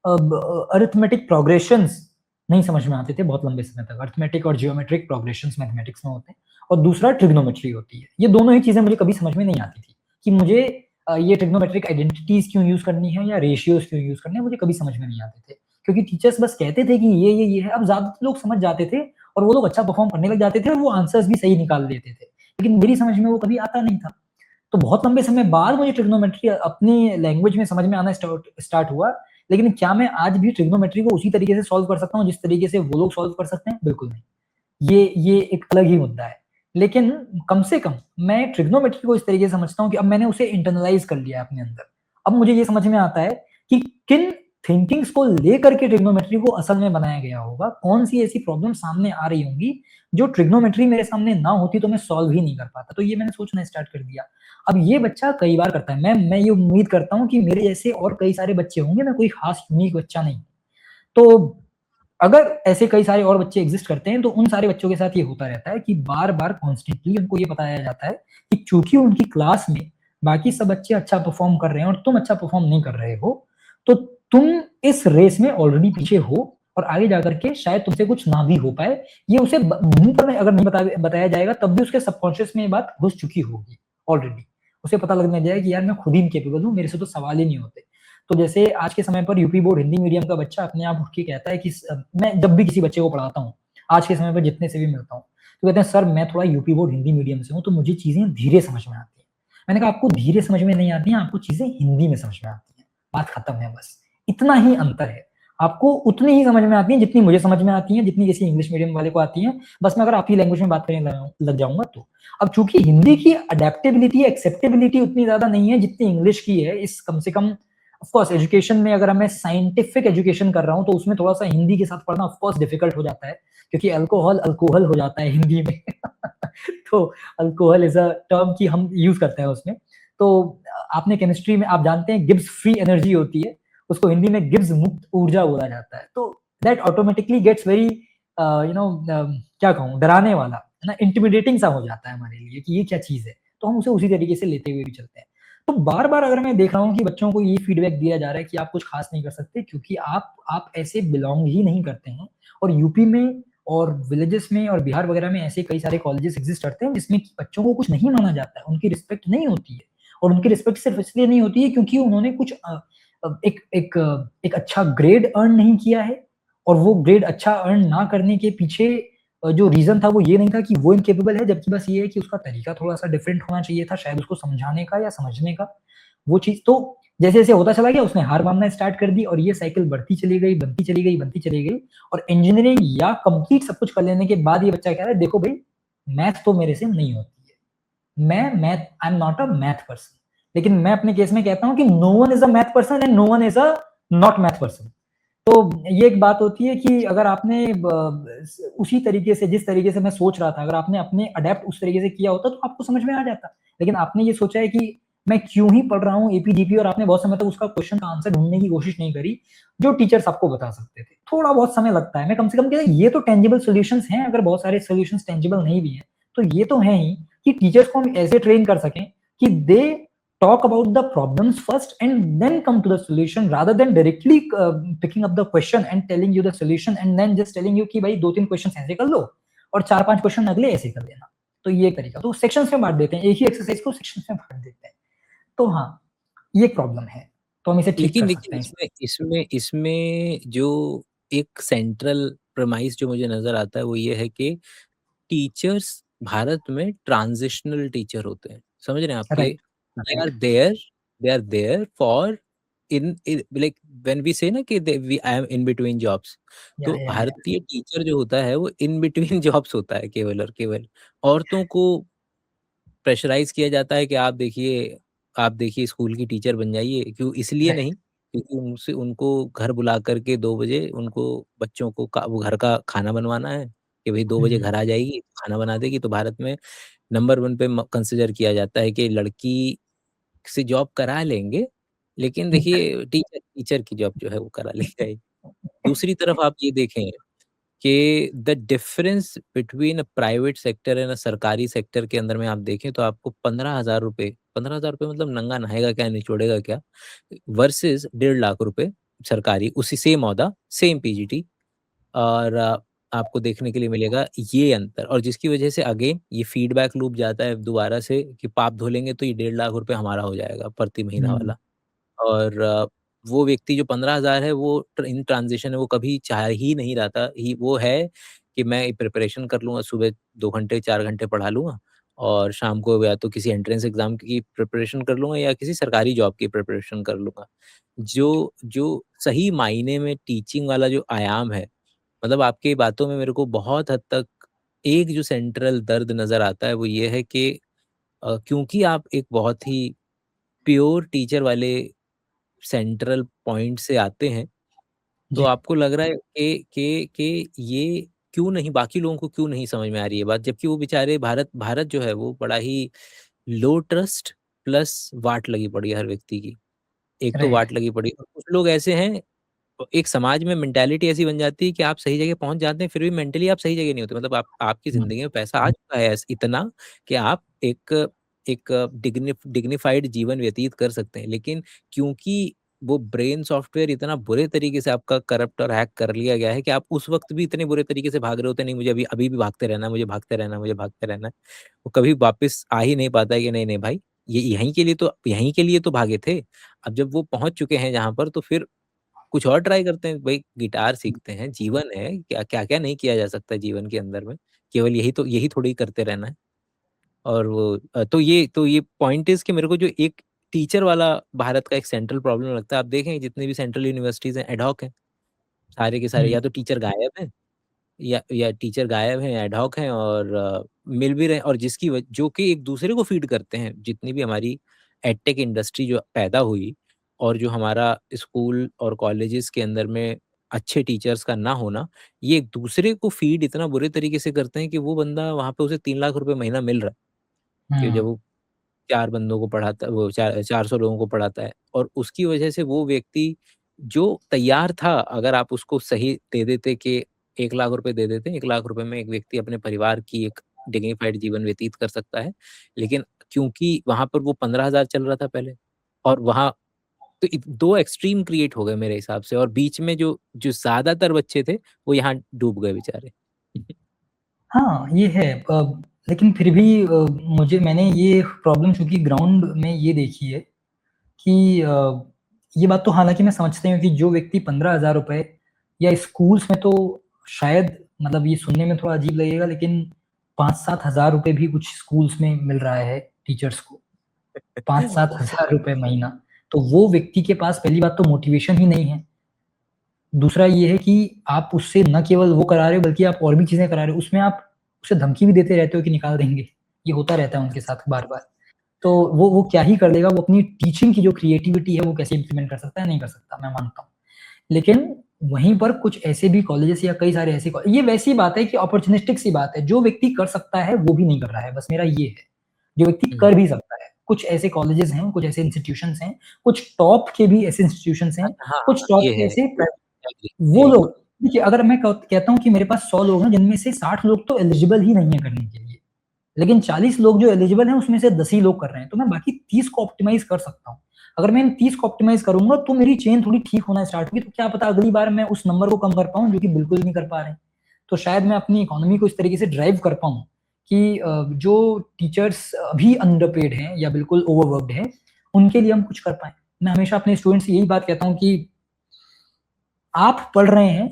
अरिथमेटिक प्रोग्रेशंस नहीं समझ में आते थे बहुत लंबे समय तक। अरिथमेटिक और जियोमेट्रिक प्रोग्रेशंस मैथमेटिक्स में होते हैं, और दूसरा ट्रिग्नोमेट्री होती है। ये दोनों ही चीज़ें मुझे कभी समझ में नहीं आती थी कि मुझे ये ट्रिग्नोमेट्रिक आइडेंटिटीज़ क्यों यूज़ करनी है या रेशियोज़ क्यों यूज़ करने हैं, मुझे कभी समझ में नहीं आते थे। क्योंकि टीचर्स बस कहते थे कि ये है। अब ज़्यादातर लोग समझ जाते थे, और वो लोग अच्छा परफ़ॉर्म करने लग जाते थे, और वो आंसर्स भी सही निकाल लेते थे। लेकिन मेरी समझ में वो कभी आता नहीं था। तो बहुत लंबे समय बाद मुझे ट्रिग्नोमेट्री अपनी लैंग्वेज में समझ में आना स्टार्ट हुआ। लेकिन क्या मैं आज भी ट्रिग्नोमेट्री को उसी तरीके से सॉल्व कर सकता हूँ जिस तरीके से वो लोग सॉल्व कर सकते हैं? बिल्कुल नहीं। ये एक अलग ही मुद्दा है। लेकिन कम से कम मैं ट्रिग्नोमेट्री को इस तरीके से समझता हूँ कि अब मैंने उसे इंटरनलाइज़ कर लिया है अपने अंदर। अब मुझे ये समझ में आता है कि किन थिंकिंग्स को लेकर के ट्रिग्नोमेट्री को असल में बनाया गया होगा, कौन-सी ऐसी प्रॉब्लम सामने आ रही होंगी, जो ट्रिग्नोमेट्री मेरे सामने ना होती तो मैं सॉल्व ही नहीं कर पाता। तो ये मैंने सोचना स्टार्ट कर दिया। अब ये बच्चा कई बार करता है। मैं ये उम्मीद करता हूँ कि मेरे जैसे और कई सारे बच्चे होंगे, मैं कोई खास यूनिक बच्चा नहीं। तो अगर ऐसे कई सारे और बच्चे एग्जिस्ट करते हैं तो उन सारे बच्चों के साथ ये होता रहता है कि बार-बार कॉन्स्टेंटली उनको ये बताया जाता है कि चूँकि उनकी क्लास में बाकी सब बच्चे अच्छा परफ़ॉर्म कर रहे हैं और तुम अच्छा परफ़ॉर्म नहीं कर रहे हो, तो तुम इस रेस में ऑलरेडी पीछे हो और आगे जाकर के शायद तुमसे कुछ ना भी हो पाए। ये उसे मुँह पर अगर नहीं बताया जाएगा तब भी उसके सबकॉन्शियस में ये बात घुस चुकी होगी ऑलरेडी। उसे पता लगने लग जाएगा कि यार मैं खुद ही इनकैपेबल हूँ, मेरे से तो सवाल ही नहीं होते। तो जैसे आज के समय पर यूपी बोर्ड हिंदी मीडियम का बच्चा अपने आप उठ के कहता है कि मैं जब भी किसी बच्चे को पढ़ाता हूँ, आज के समय पर जितने से भी मिलता हूँ, तो कहते हैं सर मैं थोड़ा यूपी बोर्ड हिंदी मीडियम से हूँ, तो मुझे चीज़ें धीरे समझ में आती हैं। मैंने कहा आपको धीरे समझ में नहीं आती हैं, आपको चीज़ें हिंदी में समझ में आती हैं। बात खत्म है बस। इतना ही अंतर है। आपको उतनी ही समझ में आती हैं जितनी मुझे समझ में आती हैं, जितनी किसी इंग्लिश मीडियम वाले को आती हैं, बस मैं अगर आपकी लैंग्वेज में बात करने लग जाऊँगा तो। अब चूँकि हिंदी की अडैप्टेबिलिटी, एक्सेप्टेबिलिटी उतनी ज़्यादा नहीं है जितनी इंग्लिश की है, इस कम से कम ऑफ कोर्स एजुकेशन में अगर मैं साइंटिफिक एजुकेशन कर रहा हूँ तो उसमें थोड़ा-सा हिंदी के साथ पढ़ना ऑफ कोर्स डिफिकल्ट हो जाता है, क्योंकि अल्कोहल अल्कोहल हो जाता है हिंदी में। तो अल्कोहल इज़ अ टर्म कि हम यूज़ करते हैं उसमें। तो आपने केमिस्ट्री में आप जानते हैं गिब्स फ्री एनर्जी होती है, उसको हिंदी में गिब्स मुक्त ऊर्जा बोला जाता है। तो दैट ऑटोमैटिकली गेट्स वेरी क्या कहूँ डराने वाला, है ना? इंटिमिडेटिंग सा हो जाता है हमारे लिए कि ये क्या चीज़ है? तो हम उसे उसी तरीके से लेते हुए भी चलते हैं। तो बार-बार अगर मैं देख रहा हूँ कि बच्चों को ये फीडबैक दिया जा रहा है कि आप कुछ खास नहीं कर सकते क्योंकि आप ऐसे बिलॉन्ग ही नहीं करते हैं और यूपी में और विलेजेस में और बिहार वगैरह में ऐसे कई सारे कॉलेजेस एग्जिस्ट करते हैं जिसमें कि बच्चों को कुछ नहीं माना जाता है, उनकी रिस्पेक्ट नहीं होती है और उनकी रिस्पेक्ट सिर्फ इसलिए नहीं होती है क्योंकि उन्होंने कुछ एक अच्छा ग्रेड अर्न नहीं किया है और वो ग्रेड अच्छा अर्न ना करने के पीछे जो रीज़न था वो ये नहीं था कि वो इनकेपेबल है, जबकि बस ये है कि उसका तरीका थोड़ा-सा डिफरेंट होना चाहिए था शायद उसको समझाने का या समझने का। वो चीज़ तो जैसे-जैसे होता चला गया उसने हार मानना स्टार्ट कर दी और ये साइकिल बढ़ती चली गई, बनती चली गई, बनती चली गई और इंजीनियरिंग या कंप्लीट सब कुछ कर लेने के बाद ये बच्चा कह रहा है देखो भई, मैथ तो मेरे से नहीं होती है। I am not a math person. लेकिन मैं अपने केस में कहता हूँ कि no one is a math person and no one is a not math person. तो ये एक बात होती है कि अगर आपने उसी तरीके से जिस तरीके से मैं सोच रहा था, अगर आपने अपने अडैप्ट उस तरीके से किया होता तो आपको समझ में आ जाता। लेकिन आपने ये सोचा है कि मैं क्यों ही पढ़ रहा हूँ एपीजीपी और आपने बहुत समय तक उसका क्वेश्चन का आंसर ढूँढने की कोशिश नहीं करी, जो टीचर्स आपको बता सकते थे। थोड़ा बहुत समय लगता है, मैं कम से कम कहता ये तो टेंजिबल सॉल्यूशंस हैं, अगर बहुत सारे सॉल्यूशंस टेंजिबल नहीं भी हैं, तो ये तो हैं ही कि टीचर्स को हम ऐसे ट्रेन कर सकें कि दे talk about the problems first and then come to the solution rather than directly picking up the question and telling you the solution and then just telling you कि भाई 2-3 क्वेश्चन ऐसे कर लो और 4-5 क्वेश्चन अगले ऐसे कर लेना। तो ये एक तरीका। तो सेक्शंस में बाँट देते हैं, एक ही एक्सरसाइज को सेक्शंस में बाँट देते हैं। तो हाँ, ये एक प्रॉब्लम है। तो हम इसे ठीक लेकिन कर देखिए सकते हैं। इसमें जो एक सेंट्रल प्रेमाइस जो मुझे नज़र आता है वो ये है कि टीचर्स भारत में ट्रांजिशनल टीचर होते हैं। समझ रहे हैं आप? कि right, right. They are there for in like when we say ना कि I am in between jobs. तो या। भारतीय टीचर जो होता है वो इन बिटवीन जॉब्स होता है केवल और केवल। औरतों को प्रेशराइज़ किया जाता है कि आप देखिए स्कूल की टीचर बन जाइए। क्यों? इसलिए नहीं राइट। क्योंकि उनसे उनको घर बुला कर के 2 बजे उनको बच्चों को वो घर का खाना बनवाना है कि भई 2 हुँ, बजे हुँ। घर आ जाएगी, खाना बना देगी। तो भारत में नंबर 1 पे कंसीडर किया जाता है कि लड़की से जॉब करा लेंगे, लेकिन देखिए टीचर टीचर की जॉब जो है वो करा लेंगे। दूसरी तरफ आप ये देखें कि the difference between a private sector and अ सरकारी सेक्टर के अंदर में आप देखें तो आपको ₹15,000 ₹15,000 मतलब नंगा नहाएगा क्या, निचोड़ेगा क्या? वर्सेस ₹1.5 लाख सरकारी, उसी सेम ओहदा, सेम पीजीटी और आपको देखने के लिए मिलेगा ये अंतर और जिसकी वजह से अगेन ये फीडबैक लूप जाता है दोबारा से कि पाप धो लेंगे तो ये ₹1.5 लाख हमारा हो जाएगा प्रति महीना हुँ, वाला। और वो व्यक्ति जो 15,000 है वो इन ट्रांज़िशन है वो कभी चाह ही नहीं रहा था ही वो है कि मैं प्रिपरेशन कर लूँगा, सुबह 2 घंटे 4 घंटे पढ़ा लूँगा और शाम को या तो किसी एंट्रेंस एग्ज़ाम की प्रिपरेशन कर लूँगा या किसी सरकारी जॉब की प्रिपरेशन कर लूँगा। जो जो सही मायने में टीचिंग वाला जो आयाम है, मतलब आपकी बातों में मेरे को बहुत हद तक एक जो सेंट्रल दर्द नज़र आता है वो ये है कि क्योंकि आप एक बहुत ही प्योर टीचर वाले सेंट्रल पॉइंट से आते हैं, तो जी, आपको लग रहा है कि ये क्यों नहीं बाकी लोगों को क्यों नहीं समझ में आ रही है बात? जबकि वो बेचारे भारत भारत जो है वो बड़ा ही लो ट्रस्ट प्लस वाट लगी पड़ी है हर व्यक्ति की। एक तो राइट। वाट लगी पड़ी है और कुछ लोग ऐसे हैं एक समाज में मेंटालिटी ऐसी बन जाती है कि आप सही जगह पहुंच जाते हैं, फिर भी मेंटली आप सही जगह नहीं होते। मतलब आपकी हुँ, जिंदगी में पैसा आ चुका है इतना कि आप एक एक डिग्निफाइड जीवन व्यतीत कर सकते हैं, लेकिन क्योंकि वो ब्रेन सॉफ्टवेयर इतना बुरे तरीके से आपका करप्ट और हैक कर लिया गया है कि आप उस वक्त भी इतने बुरे तरीके से भाग रहे होते हैं, नहीं मुझे अभी अभी भी भागते रहना है, मुझे भागते रहना है, मुझे भागते रहना है। वो कभी वापस आ ही नहीं पाता है कि नहीं नहीं भाई, ये यहीं के लिए तो भागे थे। अब जब वो पहुंच चुके हैं जहां पर, तो फिर कुछ और ट्राई करते हैं। भाई गिटार सीखते हैं, जीवन है, क्या-क्या नहीं किया जा सकता है जीवन के अंदर में। केवल यही थोड़ी करते रहना है। और वो तो ये पॉइंट इज़ कि मेरे को जो एक टीचर वाला भारत का एक सेंट्रल प्रॉब्लम लगता है। आप देखें जितनी भी सेंट्रल यूनिवर्सिटीज़ हैं, एड हॉक हैं। सारे के सारे हुँ, या तो टीचर गायब हैं, या टीचर गायब हैं, एड हॉक हैं, और मिल भी रहे हैं, और जो कि एक दूसरे को फीड करते हैं। जितनी भी हमारी एडटेक इंडस्ट्री जो पैदा हुई, और जो हमारा स्कूल और कॉलेजेस के अंदर में अच्छे टीचर्स का ना होना, ये एक दूसरे को फीड इतना बुरे तरीके से करते हैं कि वो बंदा वहाँ पे उसे 3 लाख रुपए महीना मिल रहा है, कि जब हुँ, वो 4 बंदों को पढ़ाता, वो 400 लोगों को पढ़ाता है, और उसकी वजह से वो व्यक्ति जो तैयार था, अगर आप उसको सही दे देते कि 1 लाख रुपए दे देते, 1 लाख रुपए में एक व्यक्ति अपने परिवार की एक डिग्निफाइड जीवन व्यतीत कर सकता है। लेकिन क्योंकि वहाँ पर वो 15,000 चल रहा था पहले, और वहाँ तो 2 एक्सट्रीम क्रिएट हो गए मेरे हिसाब से, और बीच में जो जो ज़्यादातर बच्चे थे, वो यहाँ डूब गए बेचारे। हाँ, ये है लेकिन फिर भी मैंने ये प्रॉब्लम चूँकि ग्राउंड में ये देखी है कि ये बात तो हालाँकि मैं समझती हूँ कि जो व्यक्ति ₹15,000 या स्कूल्स में तो शायद मतलब ये सुनने में थोड़ा अजीब लगेगा लेकिन 5-7 हज़ार रुपए भी कुछ स्कूल्स में मिल रहा है टीचर्स को। 5-7 हज़ार रुपए महीना। तो वो व्यक्ति के पास पहली बात तो मोटिवेशन ही नहीं है। दूसरा ये है कि आप उससे न केवल वो करा रहे हो बल्कि आप और भी चीज़ें करा रहे हो। उसमें आप उसे धमकी भी देते रहते हो कि निकाल देंगे। ये होता रहता है उनके साथ बार-बार। तो वो क्या ही कर लेगा, वो अपनी टीचिंग की जो क्रिएटिविटी है वो कैसे इम्प्लीमेंट कर सकता है? नहीं कर सकता, मैं मानता हूँ। लेकिन वहीं पर कुछ ऐसे भी कॉलेजेस या कई सारे ऐसे कॉ ये वैसी बात है कि अपॉर्च्युनिस्टिक सी बात है। जो व्यक्ति कर सकता है, वो भी नहीं कर रहा है, बस मेरा ये है। जो व्यक्ति हुँ, कर भी सकता है। कुछ ऐसे कॉलेजेस हैं, कुछ ऐसे इंस्टीट्यूशंस हैं, कुछ टॉप के भी ऐसे इंस्टीट्यूशंस हैं, हाँ, कुछ हाँ, टॉप ये के है। ऐसे एग्री, वो एग्री। लोग देखिए अगर मैं कहता हूँ कि मेरे पास 100 लोग हैं जिनमें से 60 लोग तो एलिजिबल ही नहीं है करने के लिए। लेकिन 40 लोग जो एलिजिबल हैं उसमें से 10 ही लोग कर रहे हैं, तो मैं बाकी 30 को ऑप्टिमाइज़ कर सकता हूँ। अगर मैं इन 30 को ऑप्टिमाइज़ करूँगा तो मेरी चेन थोड़ी ठीक होना स्टार्ट होगी, तो क्या पता अगली बार मैं उस नंबर को कम कर पाऊँ जो कि बिल्कुल नहीं कर पा रहे हैं। तो शायद मैं अपनी इकोनॉमी को इस तरीके से ड्राइव कर पाऊँ कि जो टीचर्स अभी अंडरपेड हैं या बिल्कुल ओवरवर्क्ड हैं, उनके लिए हम कुछ कर पाएँ। मैं हमेशा अपने स्टूडेंट्स से यही बात कहता हूँ कि आप पढ़ रहे हैं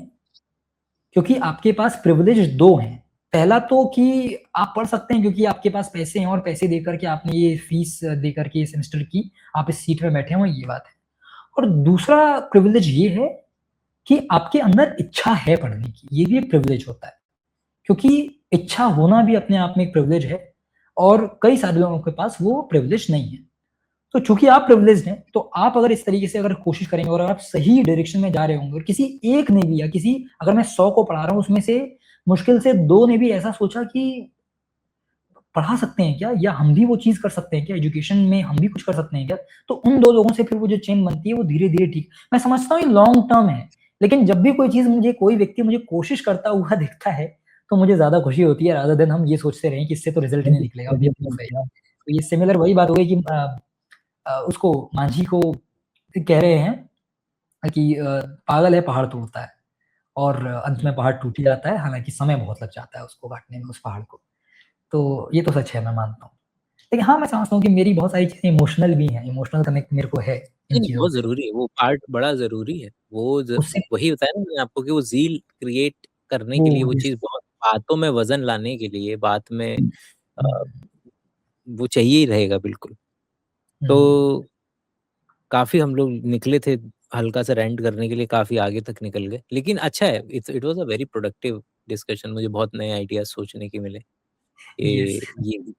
क्योंकि आपके पास प्रिविलेज 2 हैं। पहला तो कि आप पढ़ सकते हैं क्योंकि आपके पास पैसे हैं और पैसे देकर के आपने ये फीस देकर के सेमेस्टर की आप इस सीट में बैठे हुए हैं, ये बात है। और दूसरा प्रिविलेज ये है कि आपके अंदर इच्छा है पढ़ने की, ये भी एक प्रिविलेज होता है। क्योंकि इच्छा होना भी अपने आप में एक प्रिविलेज है और कई सारे लोगों के पास वो प्रिविलेज नहीं है। तो चूँकि आप प्रिविलेज्ड हैं, तो आप अगर इस तरीके से अगर कोशिश करेंगे और अगर आप सही डायरेक्शन में जा रहे होंगे और किसी एक ने भी या किसी अगर मैं 100 को पढ़ा रहा हूँ, उसमें से मुश्किल से 2 ने भी ऐसा सोचा कि पढ़ा सकते हैं क्या? या हम भी वो चीज़ कर सकते हैं क्या? एजुकेशन में हम भी कुछ कर सकते हैं क्या? तो उन 2 लोगों से फिर वो जो चेन बनती है, वो धीरे-धीरे ठीक मैं समझता हूँ ये लॉन्ग टर्म है, लेकिन जब भी कोई व्यक्ति मुझे कोशिश करता हुआ दिखता है, तो मुझे ज़्यादा खुशी होती है रादर देन हम ये सोचते रहें कि इससे तो रिज़ल्ट नहीं निकलेगा, बेवकूफ़ है ये। तो ये सिमिलर वही बात हो गई कि उसको मांझी को कह रहे हैं कि पागल है पहाड़ तोड़ता है और अंत में पहाड़ टूट ही जाता है, हालाँकि समय बहुत लग जाता है उसको काटने में उस पहाड़ को। तो ये तो सच है, मैं मानता हूँ। लेकिन हाँ, मैं समझता हूँ कि मेरी बहुत सारी चीज़ें इमोशनल भी हैं, इमोशनल कनेक्ट मेरे को है नहीं, इन नहीं, चीज़ों बहुत से। ज़रूरी है, वो पार्ट बड़ा ज़रूरी है। उससे वही बताया ना मैंने आपको कि वो ज़ील क्रिएट करने वो के लिए, वो जिस चीज़ बहुत बातों में वज़न लाने के लिए, बात में हुँ, अ, हुँ, वो चाहिए ही रहेगा बिल्कुल। हुँ, तो काफ़ी हम लोग निकले थे हल्का-सा रेंट करने के लिए, काफ़ी आगे तक निकल गए। लेकिन अच्छा है, it was a very productive discussion, मुझे बहुत नए आइडियाज़ सोचने के मिले यस, कि ये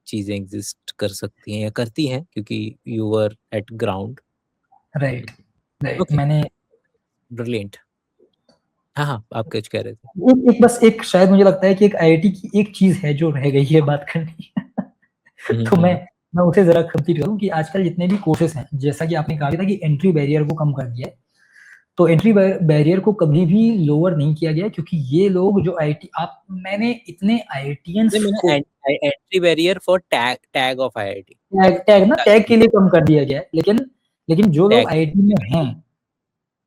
चीज़ें एग्ज़िस्ट कर सकती हैं या करती हैं, क्योंकि you were at ground. Right, right. Okay, मैंने ब्रिलियंट। हाँ, हाँ, आप कुछ कह रहे थे। एक एक बस एक शायद मुझे लगता है कि एक आईआईटी की एक चीज़ है जो रह गई है बात करनी। हुँ, हुँ, तो हुँ, मैं उसे ज़रा कंप्लीट करूँ कि आजकल जितने भी कोर्सेज़ हैं, जैसा कि आपने कहा भी था कि एंट्री बैरियर को कम कर दिया है। तो एंट्री बैरियर को कभी भी लोअर नहीं किया गया, क्योंकि ये लोग जो आईआईटी मैंने इतने आईआईटीएंस को entry barrier for tag of IIT, tag के लिए कम कर दिया गया है, लेकिन जो लोग आईआईटी में हैं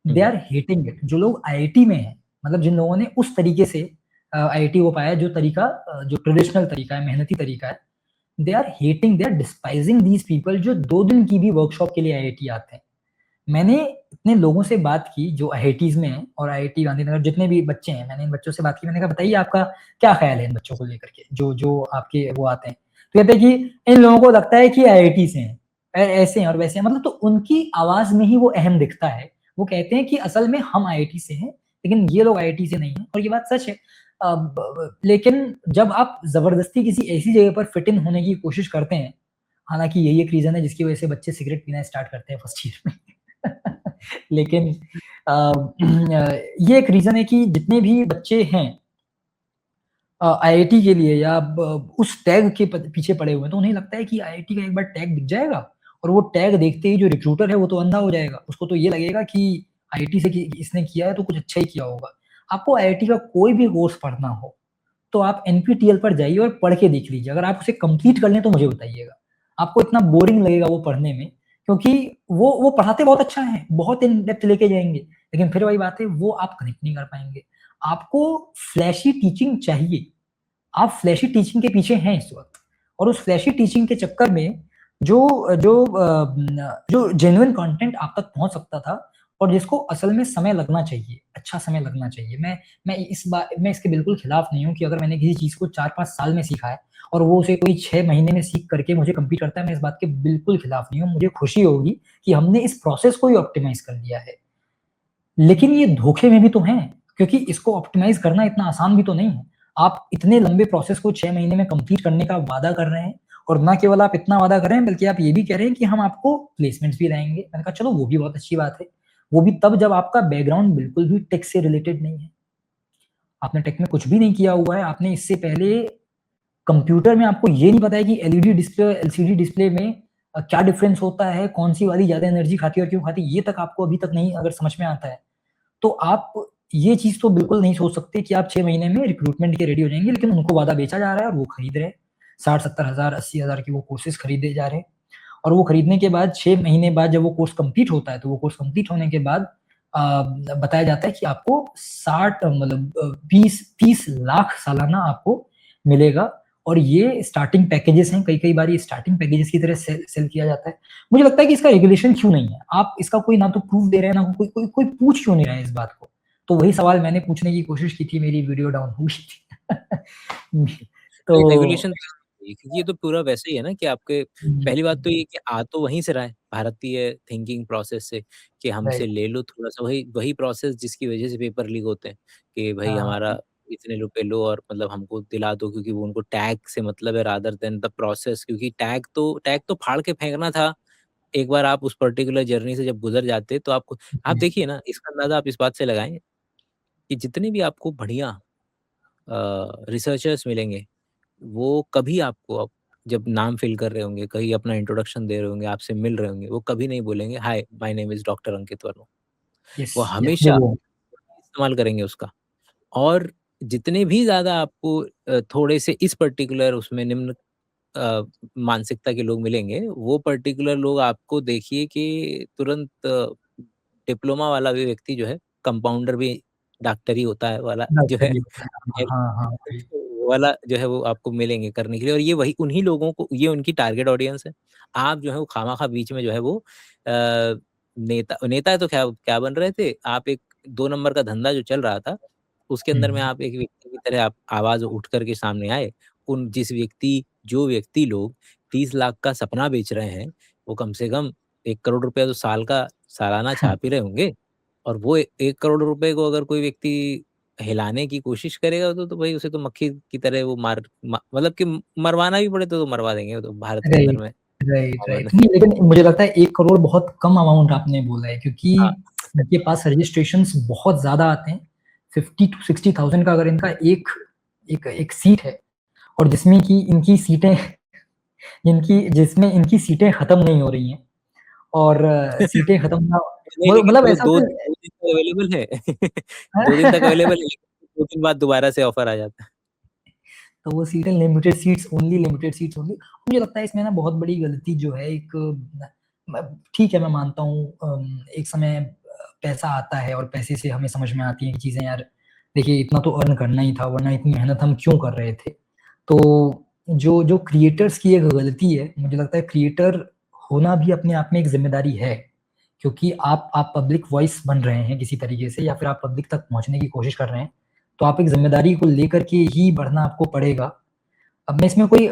दे आर हेटिंग इट। जो लोग आईआईटी में हैं, मतलब जिन लोगों ने उस तरीके से आईआईटी को पाया, जो तरीका जो ट्रेडिशनल तरीका है, मेहनती तरीका है, they are hating, they are despising these people जो 2 दिन की भी वर्कशॉप के लिए आईआईटी आते हैं। मैंने इतने लोगों से बात की जो आईआईटीज में हैं और आईआईटी गांधीनगर जितने भी बच्चे हैं, मैंने इन बच्चों से बात की। मैंने कहा बताइए आपका क्या ख्याल है इन बच्चों को लेकर के, जो आपके वो आते हैं। तो कहते हैं कि इन लोगों को लगता है कि आईआईटी से हैं, ऐसे हैं और वैसे हैं, मतलब तो उनकी आवाज में ही वो अहम दिखता है। वो कहते हैं कि असल में हम आईआईटी से हैं, लेकिन ये लोग आईआईटी से नहीं है, और ये बात सच है। लेकिन जब आप जबरदस्ती किसी ऐसी जगह पर फिट इन होने की कोशिश करते हैं, हालांकि यही एक रीजन है जिसकी वजह से बच्चे सिगरेट पीना स्टार्ट करते हैं फर्स्ट ईयर में लेकिन ये एक रीजन है कि जितने भी बच्चे हैं आईआईटी के लिए या उस टैग के पीछे पड़े हुए हैं, तो उन्हें लगता है कि आईआईटी का एक बार टैग दिख जाएगा और वो टैग देखते ही जो रिक्रूटर है वो तो अंधा हो जाएगा। उसको तो ये लगेगा कि आईआईटी से इसने किया है तो कुछ अच्छा ही किया होगा। आपको आईआईटी का कोई भी कोर्स पढ़ना हो तो आप एनपीटीईएल पर जाइए और पढ़ के देख लीजिए। अगर आप उसे कंप्लीट कर लें तो मुझे बताइएगा। आपको इतना बोरिंग लगेगा वो पढ़ने में, क्योंकि वो पढ़ाते बहुत अच्छा है, बहुत इन डेप्थ लेके जाएंगे, लेकिन फिर वही बात है, वो आप कनेक्ट नहीं कर पाएंगे। आपको फ्लैशी टीचिंग चाहिए, आप फ्लैशी टीचिंग के पीछे हैं इस वक्त, और उस फ्लैशी टीचिंग के चक्कर में जो जो जो जेन्युइन कंटेंट आप तक पहुंच सकता था और जिसको असल में समय लगना चाहिए, अच्छा समय लगना चाहिए। मैं इसके बिल्कुल खिलाफ नहीं हूँ कि अगर मैंने किसी चीज को 4-5 साल में सीखा है और वो उसे कोई 6 महीने में सीख करके मुझे कंप्लीट करता है, मैं इस बात के बिल्कुल खिलाफ नहीं हूँ। मुझे खुशी होगी कि हमने इस प्रोसेस को ही ऑप्टिमाइज कर लिया है, लेकिन ये धोखे में भी तो हैं, क्योंकि इसको ऑप्टिमाइज करना इतना आसान भी तो नहीं है। आप इतने लंबे प्रोसेस को 6 महीने में कंप्लीट करने का वादा कर रहे हैं, और ना केवल आप इतना वादा कर रहे हैं बल्कि आप ये भी कह रहे हैं कि हम आपको प्लेसमेंट्स भी लाएंगे। मैंने कहा चलो वो भी बहुत अच्छी बात है, वो भी तब जब आपका बैकग्राउंड बिल्कुल भी टेक से रिलेटेड नहीं है, आपने टेक में कुछ भी नहीं किया हुआ है। आपने इससे पहले कंप्यूटर में आपको ये नहीं पता है कि एलईडी डिस्प्ले एलसीडी डिस्प्ले में क्या डिफरेंस होता है, कौन सी वाली ज्यादा एनर्जी खाती है और क्यों खाती है, ये तक आपको अभी तक नहीं अगर समझ में आता है, तो आप ये चीज तो बिल्कुल नहीं सोच सकते कि आप 6 महीने में रिक्रूटमेंट के रेडी हो जाएंगे। लेकिन उनको वादा बेचा जा रहा है और वो खरीद रहे हैं। 60-70 हजार 80 हजार की वो कोर्सेज खरीदे जा रहे हैं, और वो खरीदने के बाद 6 महीने बाद जब वो कोर्स कंप्लीट होता है, तो वो कोर्स कंप्लीट होने के बाद बताया जाता है कि आपको 60 मतलब 20-30 लाख सालाना आपको मिलेगा। और ये स्टार्टिंग पैकेजेस हैं, कई बार ये स्टार्टिंग पैकेजेस की तरह सेल किया जाता है। मुझे लगता है कि इसका रेगुलेशन क्यों नहीं है? आप इसका कोई ना तो प्रूफ दे रहे हैं, ना कोई पूछ क्यों नहीं रहा है इस बात को? तो वही सवाल मैंने पूछने की कोशिश की थी, मेरी वीडियो डाउन हो गई थी तो रेगुलेशन क्योंकि ये तो पूरा वैसे ही है ना कि आपके पहली बात तो ये कि आ तो वहीं से रहा है, भारतीय थिंकिंग प्रोसेस से, कि हमसे ले लो थोड़ा-सा वही प्रोसेस जिसकी वजह से पेपर लीक होते हैं, कि भाई हमारा इतने रुपए लो और मतलब हमको दिला दो, क्योंकि वो उनको टैग से मतलब है रादर देन द प्रोसेस, क्योंकि टैग तो फाड़ के फेंकना था। एक बार आप उस पर्टिकुलर जर्नी से जब गुज़र जाते तो आप देखिए ना, इसका अंदाज़ा आप इस बात से लगाएँ कि जितने भी आपको बढ़िया रिसर्चर्स मिलेंगे, वो कभी आपको अब जब नाम फ़िल कर रहे होंगे, कहीं अपना इंट्रोडक्शन दे रहे होंगे, आपसे मिल रहे होंगे, वो कभी नहीं बोलेंगे, hi my name is doctor Ankit Verma. वो हमेशा इस्तेमाल करेंगे उसका। और जितने भी ज़्यादा आपको थोड़े से इस पर्टिकुलर उसमें निम्न मानसिकता के लोग मिलेंगे, वो पर्टिकुलर लोग आपको देखिए कि तुरंत डिप्लोमा वाला भी व्यक्ति जो है, कंपाउंडर भी डॉक्टर ही होता है वाला जो है, वाला जो है वो आपको मिलेंगे करने के लिए, और ये वही उन्हीं लोगों को, ये उनकी टारगेट ऑडियंस है। आप जो है वो खामखा बीच में जो है वो नेता तो क्या बन रहे थे, आप एक 2 नंबर का धंधा जो चल रहा था, उसके अंदर में आप एक व्यक्ति की तरह आप आवाज़ उठ कर के सामने आए। जो व्यक्ति लोग 30 लाख का सपना बेच रहे हैं, वो कम से कम 1 करोड़ रुपया तो सालाना छाप ही रहे होंगे, और वो 1 करोड़ रुपए को अगर कोई व्यक्ति हिलाने की कोशिश करेगा तो भाई उसे तो मक्खी की तरह वो मतलब कि मरवाना भी पड़े तो मरवा देंगे, वो तो भारत के अंदर में राइट। नहीं, लेकिन मुझे लगता है 1 करोड़ बहुत कम अमाउंट आपने बोला है, क्योंकि हाँ। इनके पास रजिस्ट्रेशंस बहुत ज़्यादा आते हैं। 50 to 60,000 का अगर इनका एक सीट है, और जिसमें इनकी सीटें खत्म नहीं हो रही हैं, और सीटें खत्म ना नहीं, लेकिन मतलब वो ऐसा 2 होता 2 दिन तक अवेलेबल है। 2 दिन तक है अवेलेबल है, लेकिन 2 दिन बाद दोबारा से ऑफर आ जाता है। तो वो serial limited seats only, limited seats only. मुझे लगता है इसमें ना बहुत बड़ी गलती जो है एक ठीक है, मैं मानता हूँ एक समय पैसा आता है और पैसे से हमें समझ में आती है कि चीज़ें यार देखिए इतना तो अर्न करना ही था, वरना इतनी मेहनत हम क्यों कर रहे थे। तो जो जो क्रिएटर्स की एक गलती है, मुझे लगता है क्रिएटर होना भी अपने आप में एक ज़िम्मेदारी है। क्योंकि आप पब्लिक वॉइस बन रहे हैं किसी तरीके से या फिर आप पब्लिक तक पहुँचने की कोशिश कर रहे हैं, तो आप एक ज़िम्मेदारी को लेकर के ही बढ़ना आपको पड़ेगा। अब मैं इसमें कोई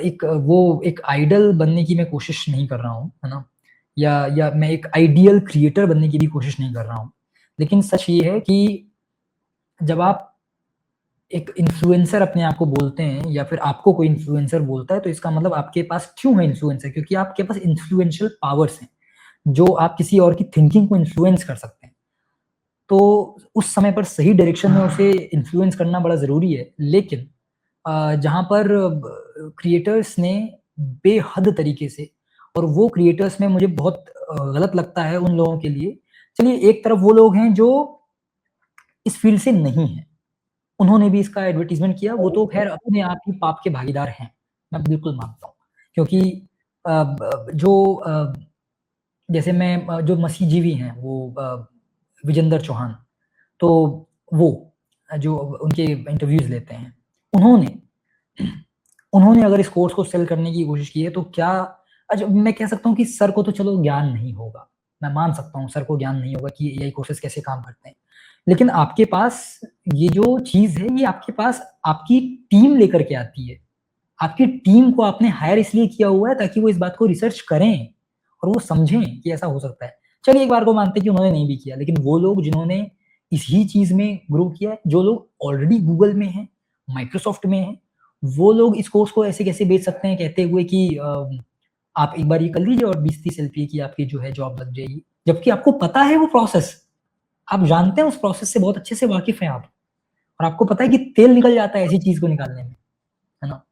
एक आइडल बनने की मैं कोशिश नहीं कर रहा हूँ, है ना? या मैं एक आइडियल क्रिएटर बनने की भी कोशिश नहीं कर रहा हूँ। लेकिन सच ये है कि जब आप एक इन्फ्लुएंसर अपने आप को बोलते हैं या फिर आपको कोई इन्फ्लुएंसर बोलता है, तो इसका मतलब आपके पास क्यों है इन्फ्लुएंसर? क्योंकि आपके पास इन्फ्लुएंशियल पावर्स हैं, जो आप किसी और की थिंकिंग को इन्फ्लुएंस कर सकते हैं। तो उस समय पर सही डायरेक्शन में उसे इन्फ्लुएंस करना बड़ा ज़रूरी है। लेकिन जहाँ पर क्रिएटर्स ने बेहद तरीके से और वो क्रिएटर्स में मुझे बहुत गलत लगता है उन लोगों के लिए। चलिए एक तरफ वो लोग हैं जो इस फ़ील्ड से नहीं हैं। उन्होंने भी इसका एडवर्टाइज़मेंट किया, वो तो ख़ैर अपने आप ही पाप के भागीदार हैं, मैं बिल्कुल मानता हूँ। क्योंकि जैसे जो मसीहजीवी हैं वो विजेंदर चौहान, तो वो जो उनके इंटरव्यूज़ लेते हैं, उन्होंने उन्होंने अगर इस कोर्स को सेल करने की कोशिश की है तो क्या अच्छा मैं कह सकता हूँ कि सर को तो चलो ज्ञान नहीं होगा। मैं मान सकता हूँ सर को ज्ञान नहीं होगा कि एआई कोर्सेज़ कैसे काम करते हैं। लेकिन आपके पास ये जो चीज़ है ये आपके पास आपकी टीम लेकर के आती है। आपकी टीम को आपने हायर इसलिए किया हुआ है ताकि वो इस बात को रिसर्च करें और वो समझें कि ऐसा हो सकता है। चलिए एक बार को मानते हैं कि उन्होंने नहीं भी किया, लेकिन वो लोग जिन्होंने इसी चीज़ में ग्रो किया है, जो लोग ऑलरेडी गूगल में हैं, माइक्रोसॉफ्ट में हैं, वो लोग इस कोर्स को ऐसे कैसे बेच सकते हैं कहते हुए कि आप एक बार ये कर लीजिए और 20-30 एलपीए की आपकी जो है जॉब लग जाएगी। जबकि आपको पता है वो प्रोसेस, आप जानते हैं उस प्रोसेस से बहुत अच्छे से वाकिफ़ हैं आप और आपको पता है कि तेल निकल जाता है ऐसी चीज़ को निकालने में, है ना?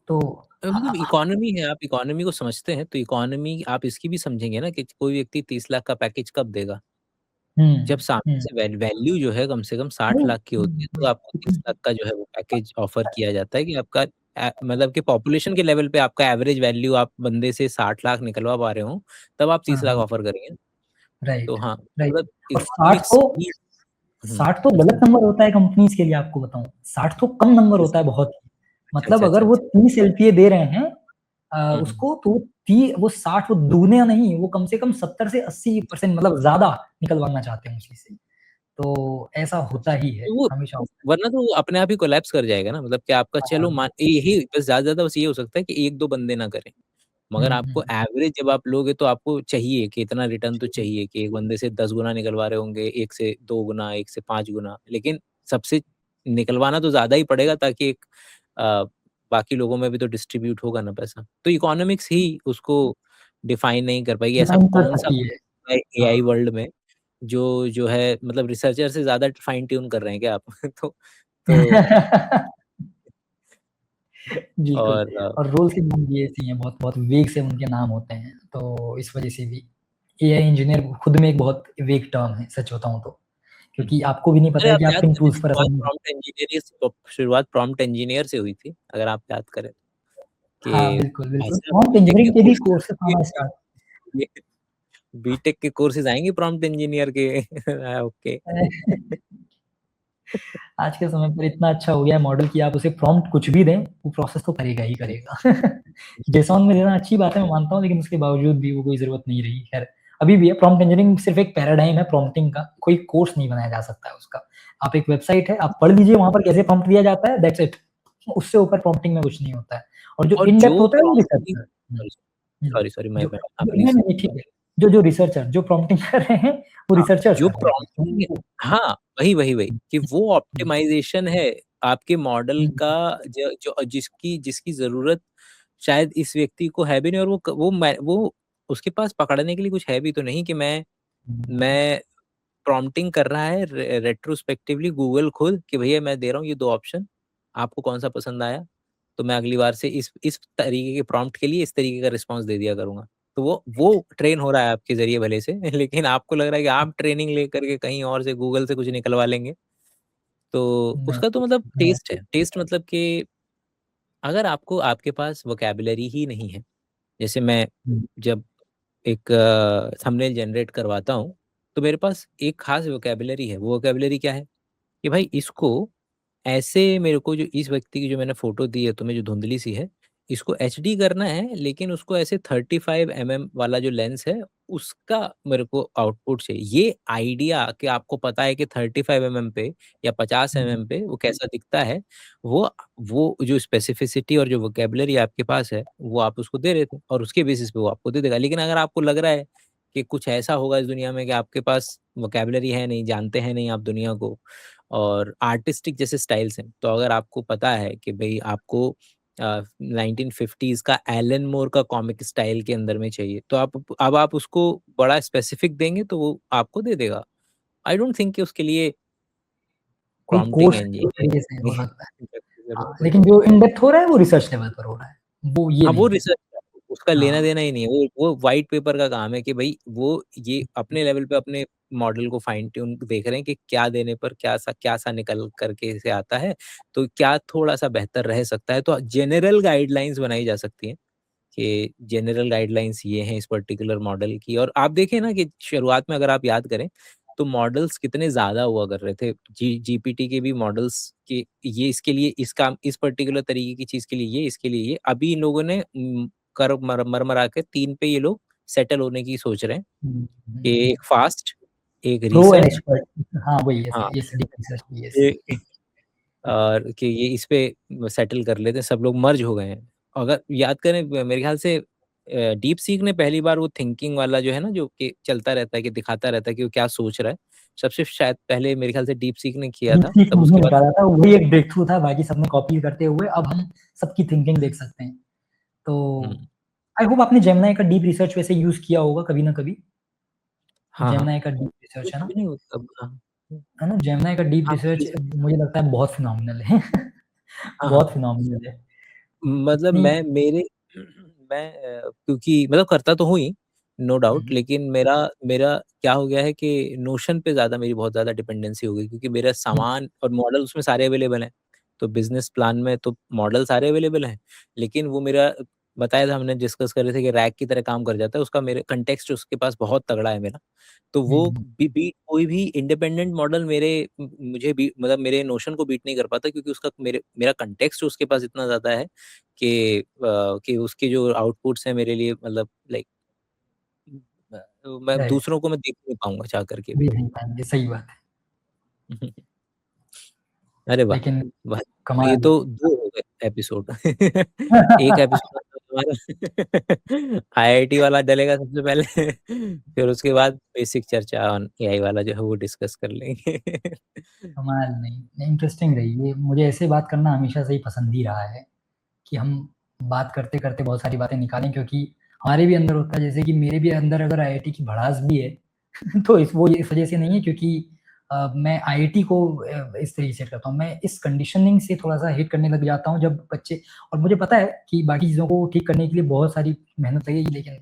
तो मतलब इकोनॉमी है, आप इकोनॉमी को समझते हैं, तो इकोनॉमी आप इसकी भी समझेंगे ना कि कोई व्यक्ति 30 लाख का पैकेज कब देगा? हुँ, जब सामने हुँ। से वैल्यू जो है कम से कम 60 नहीं लाख की होती है, तो आपको 30 लाख का जो है वो पैकेज ऑफर किया जाता है कि आपका मतलब कि पॉपुलेशन के लेवल पे आपका एवरेज वैल्यू आप बंदे से 60 लाख निकलवा पा रहे हो, तब आप हाँ, 30 लाख हाँ, ऑफर करेंगे। तो राइट, हाँ, राइट मतलब और 60 इकोनॉमिक्स तो ही। हुँ, 60 तो गलत नंबर होता है कंपनीज़ के लिए आपको बताऊँ। 60 तो कम नंबर होता है बहुत। अच्छा, मतलब अच्छा, अगर अच्छा, वो अच्छा। 30 एलपीए दे रहे हैं हुँ, हुँ। उसको तो वो 60 वो दुगने नहीं, वो कम से कम 70 से 80% मतलब ज़्यादा निकलवाना चाहते हैं उसी से। तो ऐसा होता ही है, तो वो हमेशा होता वरना तो वो अपने आप ही कोलैप्स कर जाएगा ना, मतलब कि आपका है। चलो हाँ। मान यही बस ज़्यादा से ज़्यादा बस ये हो सकता है कि 1-2 बंदे ना करें। हुँ, मगर हुँ। आपको एवरेज जब आप लोगे तो आपको चाहिए कि इतना रिटर्न तो चाहिए कि एक बंदे से 10 गुना निकलवा रहे होंगे, 1 से 2 गुना, 1 से 5 गुना। लेकिन सबसे निकलवाना तो ज़्यादा ही पड़ेगा ताकि एक अ, बाकी लोगों में भी तो डिस्ट्रीब्यूट होगा ना पैसा। तो इकोनॉमिक्स ही उसको डिफाइन नहीं कर पाएगी। ऐसा डिज़ाइन कर कौन-सा सकती है। है हाँ। एआई वर्ल्ड में जो है मतलब रिसर्चर से ज़्यादा फाइन ट्यून कर रहे हैं क्या आप? तो बिल्कुल और और रोल्स के नाम भी ऐसे ही हैं, बहुत-बहुत वेग से उनके नाम होते हैं, तो इस वज़ह से भी एआई इंजीनियर खुद में एक बहुत वेग टर्म है, सच बताऊँ तो। हुँ। क्योंकि आपको भी नहीं पता अरे है आप कि आप याद किन करें टूल्स पर असाइन शुरुआत प्रॉम्प्ट इंजीनियर से हुई थी, अगर आप याद करें हाँ, कि बिल्कुल, बिल्कुल। ऐसा प्रॉम्प्ट बीटेक के इंजीनियरिंग के भी कोर्सेज़ कोर्सेज़ आना स्टार्ट बीटेक के कोर्सेज़ आएँगे प्रॉम्प्ट इंजीनियर के ओके। आज के समय पर इतना अच्छा हो गया है मॉडल कि आप उसे प्रॉम्प्ट कुछ भी दें, वो प्रोसेस तो करेगा ही हुँ, करेगा। JSON में देना अच्छी बात है, मैं मानता हूँ, लेकिन उसके बावजूद भी वो कोई ज़रूरत नहीं रही। ख़ैर, अभी भी है प्रॉम्प्ट इंजीनियरिंग सिर्फ़ एक पैराडाइम है प्रॉम्प्टिंग का, कोई कोर्स नहीं बनाया जा सकता है उसका। आप एक वेबसाइट है, आप पढ़ लीजिए वहाँ पर कैसे प्रॉम्प्ट दिया जाता है, दैट्स इट। उससे ऊपर प्रॉम्प्टिंग में कुछ नहीं होता है और जो और इन डेप्थ जो होता है वो प्रॉम्प्टिंग रिसर्चर हुँ, सॉरी, हुँ। सॉरी, सॉरी जो हाँ, जो नहीं, प्लीज़। नहीं, ठीक है। जो रिसर्चर जो प्रॉम्प्टिंग कर रहे हैं, वो हाँ, रिसर्चर्स जो कर रहे हैं। प्रॉम्प्टिंग हाँ, वही कि वो हुँ, ऑप्टिमाइज़ेशन है आपके मॉडल हुँ, का ज जो जिसकी जिसकी ज़रूरत शायद इस व्यक्ति को है भी नहीं और वो उसके पास पकड़ने के लिए कुछ है भी तो नहीं कि हुँ। मैं प्रॉम्प्टिंग कर रहा है रेट्रोस्पेक्टिवली गूगल खोल कि भैया मैं दे रहा हूँ ये 2 ऑप्शन, आपको कौन-सा पसंद आया? तो मैं अगली बार से इस तरीके के प्रॉम्प्ट के लिए इस तरीके का रिस्पॉन्स दे दिया करूँगा। तो वो ट्रेन हो रहा है आपके ज़रिए भले से लेकिन आपको लग रहा है कि आप ट्रेनिंग लेकर के कहीं और से गूगल से कुछ निकलवा लेंगे। तो नहीं, उसका तो मतलब नहीं। टेस्ट है। टेस्ट मतलब कि अगर आपको आपके पास वोकैब्युलरी ही नहीं है, जैसे मैं हुँ, जब एक थंबनेल जनरेट करवाता हूँ, तो मेरे पास एक ख़ास वोकैब्युलरी है। वो वोकैब्युलरी क्या है कि भाई इसको ऐसे मेरे को जो इस व्यक्ति की जो मैंने फ़ोटो दी है तुम्हें जो धुंधली-सी है, इसको एचडी करना है लेकिन उसको ऐसे 35 एमएम वाला जो लेंस है, उसका मेरे को आउटपुट चाहिए। ये आइडिया कि आपको पता है कि 35 एमएम पे या 50 हुँ, एमएम पे वो कैसा दिखता है, वो वो जो स्पेसिफिसिटी और जो वोकैब्युलरी आपके पास है, वो आप उसको दे रहे थे और उसके बेसिस पे वो आपको दे देगा। लेकिन अगर आपको लग रहा है कि कुछ ऐसा होगा इस दुनिया में कि आपके पास वोकैब्युलरी है नहीं, जानते हैं नहीं आप दुनिया को और आर्टिस्टिक जैसे स्टाइल्स हैं, तो अगर आपको पता है कि भई आपको 1950s का एलन मोर का कॉमिक स्टाइल के अंदर में चाहिए, तो अब आप उसको बड़ा स्पेसिफिक देंगे तो वो आपको दे देगा। आई डोंट थिंक कि उसके लिए कोई प्रॉम्प्टिंग कोर्स इंजन एक तरीके से हो सकता है। की ज़रूरत हाँ, लेकिन पड़ेगी। जो इन डेप्थ हो रहा है वो रिसर्च लेवल पर हो रहा है। वो ये हाँ, वो नहीं है। रिसर्च है, उसका हाँ, लेना-देना ही नहीं है, वो व्हाइट पेपर का काम है कि भई वो ये अपने लेवल पे अपने मॉडल को फाइन ट्यून देख रहे हैं कि क्या देने पर क्या-सा निकल कर के से आता है, तो क्या थोड़ा-सा बेहतर रह सकता है। तो जनरल गाइडलाइंस बनाई जा सकती हैं कि जनरल गाइडलाइंस ये हैं इस पर्टिकुलर मॉडल की और आप देखें ना कि शुरुआत में अगर आप याद करें, तो मॉडल्स कितने ज़्यादा हुआ कर रहे थे। जीपीटी के भी मॉडल्स के ये इसके लिए इस काम इस पर्टिकुलर तरीके की चीज़ के लिए ये, इसके लिए ये। अभी इन लोगों ने कर मर-मरा के 3 पे ये लोग सेटल होने की सोच रहे हैं हुँ, कि हुँ। एक फास्ट, एक प्रो एंड रिसर्च एक्सपर्ट हाँ, वही हाँ, ऐसे ये डीप रिसर्च यस। ये और कि ये इस पे सेटल कर लेते हैं, सब लोग मर्ज हो गए हैं। अगर याद करें मेरे ख्याल से डीप सीक ने पहली बार वो थिंकिंग वाला जो है ना, जो कि चलता रहता है कि दिखाता रहता है कि वो क्या सोच रहा है, सबसे शायद पहले मेरे ख्याल से डीप सीक ने किया था, डीपसीक तब उन्हें उसके बाद निकाला था, वही एक ब्रेक थ्रू था, बाकी सबने कॉपी करते हुए अब हम सबकी थिंकिंग देख सकते हैं। तो हुँ। आई होप आपने जेमिनी का डीप रिसर्च वैसे यूज़ किया होगा कभी ना कभी? हाँ, हाँ। जेमिनी का डीप ये रिसर्च है ना? कभी नहीं होता हाँ। है ना? जेमिनी का डीप हाँ, रिसर्च बेसिक मुझे लगता है बहुत फिनोमिनल है। हाँ, हाँ। बहुत फिनोमिनल है। मतलब इतनी मैं क्योंकि मतलब करता तो हूँ ही, नो डाउट हुँ, लेकिन मेरा मेरा क्या हो गया है कि नोशन पे ज़्यादा मेरी बहुत ज़्यादा डिपेंडेंसी हो गई क्योंकि मेरा हुँ, सामान और मॉडल उसमें सारे अवेलेबल हैं। तो बिज़नेस प्लान में तो मॉडल सारे अवेलेबल हैं, लेकिन वो मेरा बताया था हमने डिस्कस कर रहे थे कि रैक की तरह काम कर जाता है, उसका मेरे कॉन्टेक्स्ट उसके पास बहुत तगड़ा है मेरा। तो हुँ, वो हुँ, बी कोई भी इंडिपेंडेंट मॉडल मुझे भी मतलब मेरे नोशन को बीट नहीं कर पाता क्योंकि उसका मेरा कॉन्टेक्स्ट उसके पास इतना ज़्यादा है कि उसके जो आउटपुट्स हैं मेरे लिए मतलब लाइक मैं राइट। दूसरों को मैं देख नहीं पाऊँगा चाह करके भी। देख नहीं पाएँगे, सही बात है। अरे वाह! लेकिन वाह! ये कमाल तो 2 हो गए एपिसोड। एक एपिसोड हमारा आईआईटी वाला डलेगा सबसे पहले, फिर उसके बाद बेसिक चर्चा ऑन एआई वाला जो है वो डिस्कस कर लेंगे। कमाल नहीं, इंटरेस्टिंग रही ये मुझे ऐसे बात करना हमेशा से ही पसंद ही रहा है, कि हम बात करते-करते बहुत सारी बातें निकालें क्योंकि हमारे भी अंदर होता है जैसे कि मेरे भी अंदर अगर आईआईटी की भड़ास भी है तो इस वजह से नहीं है क्योंकि मैं आईआईटी को इस तरीके से करता हूँ। मैं इस कंडीशनिंग से थोड़ा-सा हेट करने लग जाता हूँ जब बच्चे और मुझे पता है कि बाकी चीज़ों को ठीक करने के लिए बहुत सारी मेहनत लगेगी लेकिन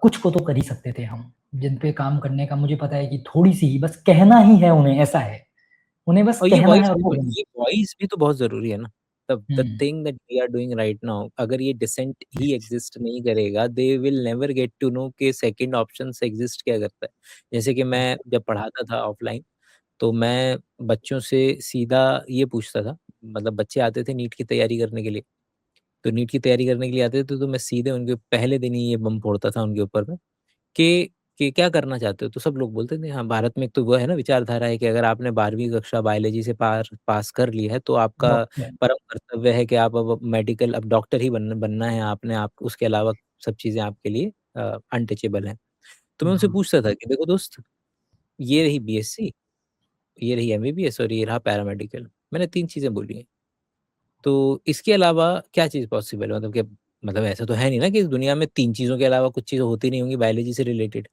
कुछ को तो कर ही सकते थे हम, जिन पे काम करने का मुझे पता है कि थोड़ी-सी ही बस कहना ही है उन्हें, ऐसा है। उन्हें बस और कहना है और वो होना ये वॉइस भी तो बहुत ज़रूरी है ना। The hmm, thing that we are doing right now अगर ये डिसेंट ही एग्ज़िस्ट नहीं करेगा, they will never get to know कि सेकंड ऑप्शंस एग्ज़िस्ट क्या करता है। जैसे कि मैं जब पढ़ाता था ऑफ़लाइन, तो मैं बच्चों से सीधा ये पूछता था, मतलब बच्चे आते थे नीट की तैयारी करने के लिए, तो नीट की तैयारी करने के लिए आते थे, तो मैं सीधे उनके पहले दिन ही ये बम फोड़ता था उनके ऊपर में कि क्या करना चाहते हो? तो सब लोग बोलते थे हाँ, भारत में एक तो वो है ना विचारधारा है कि अगर आपने 12वीं कक्षा बायोलॉजी से पास कर लिया है, तो आपका डॉक्टर परम कर्तव्य है कि आप अब मेडिकल अब डॉक्टर ही बनना है आपने, आप उसके अलावा सब चीज़ें आपके लिए अनटचेबल हैं। तो मैं उनसे हाँ, पूछता था कि देखो दोस्त, ये रही बीएससी, ये रही एमबीबीएस और ये रहा पैरामेडिकल। मैंने 3 चीज़ें बोली हैं। तो इसके अलावा क्या चीज़ पॉसिबल है? मतलब कि मतलब ऐसा तो है नहीं ना कि इस दुनिया में 3 चीज़ों के अलावा कुछ चीज़ें होती नहीं होंगी बायोलॉजी से रिलेटेड।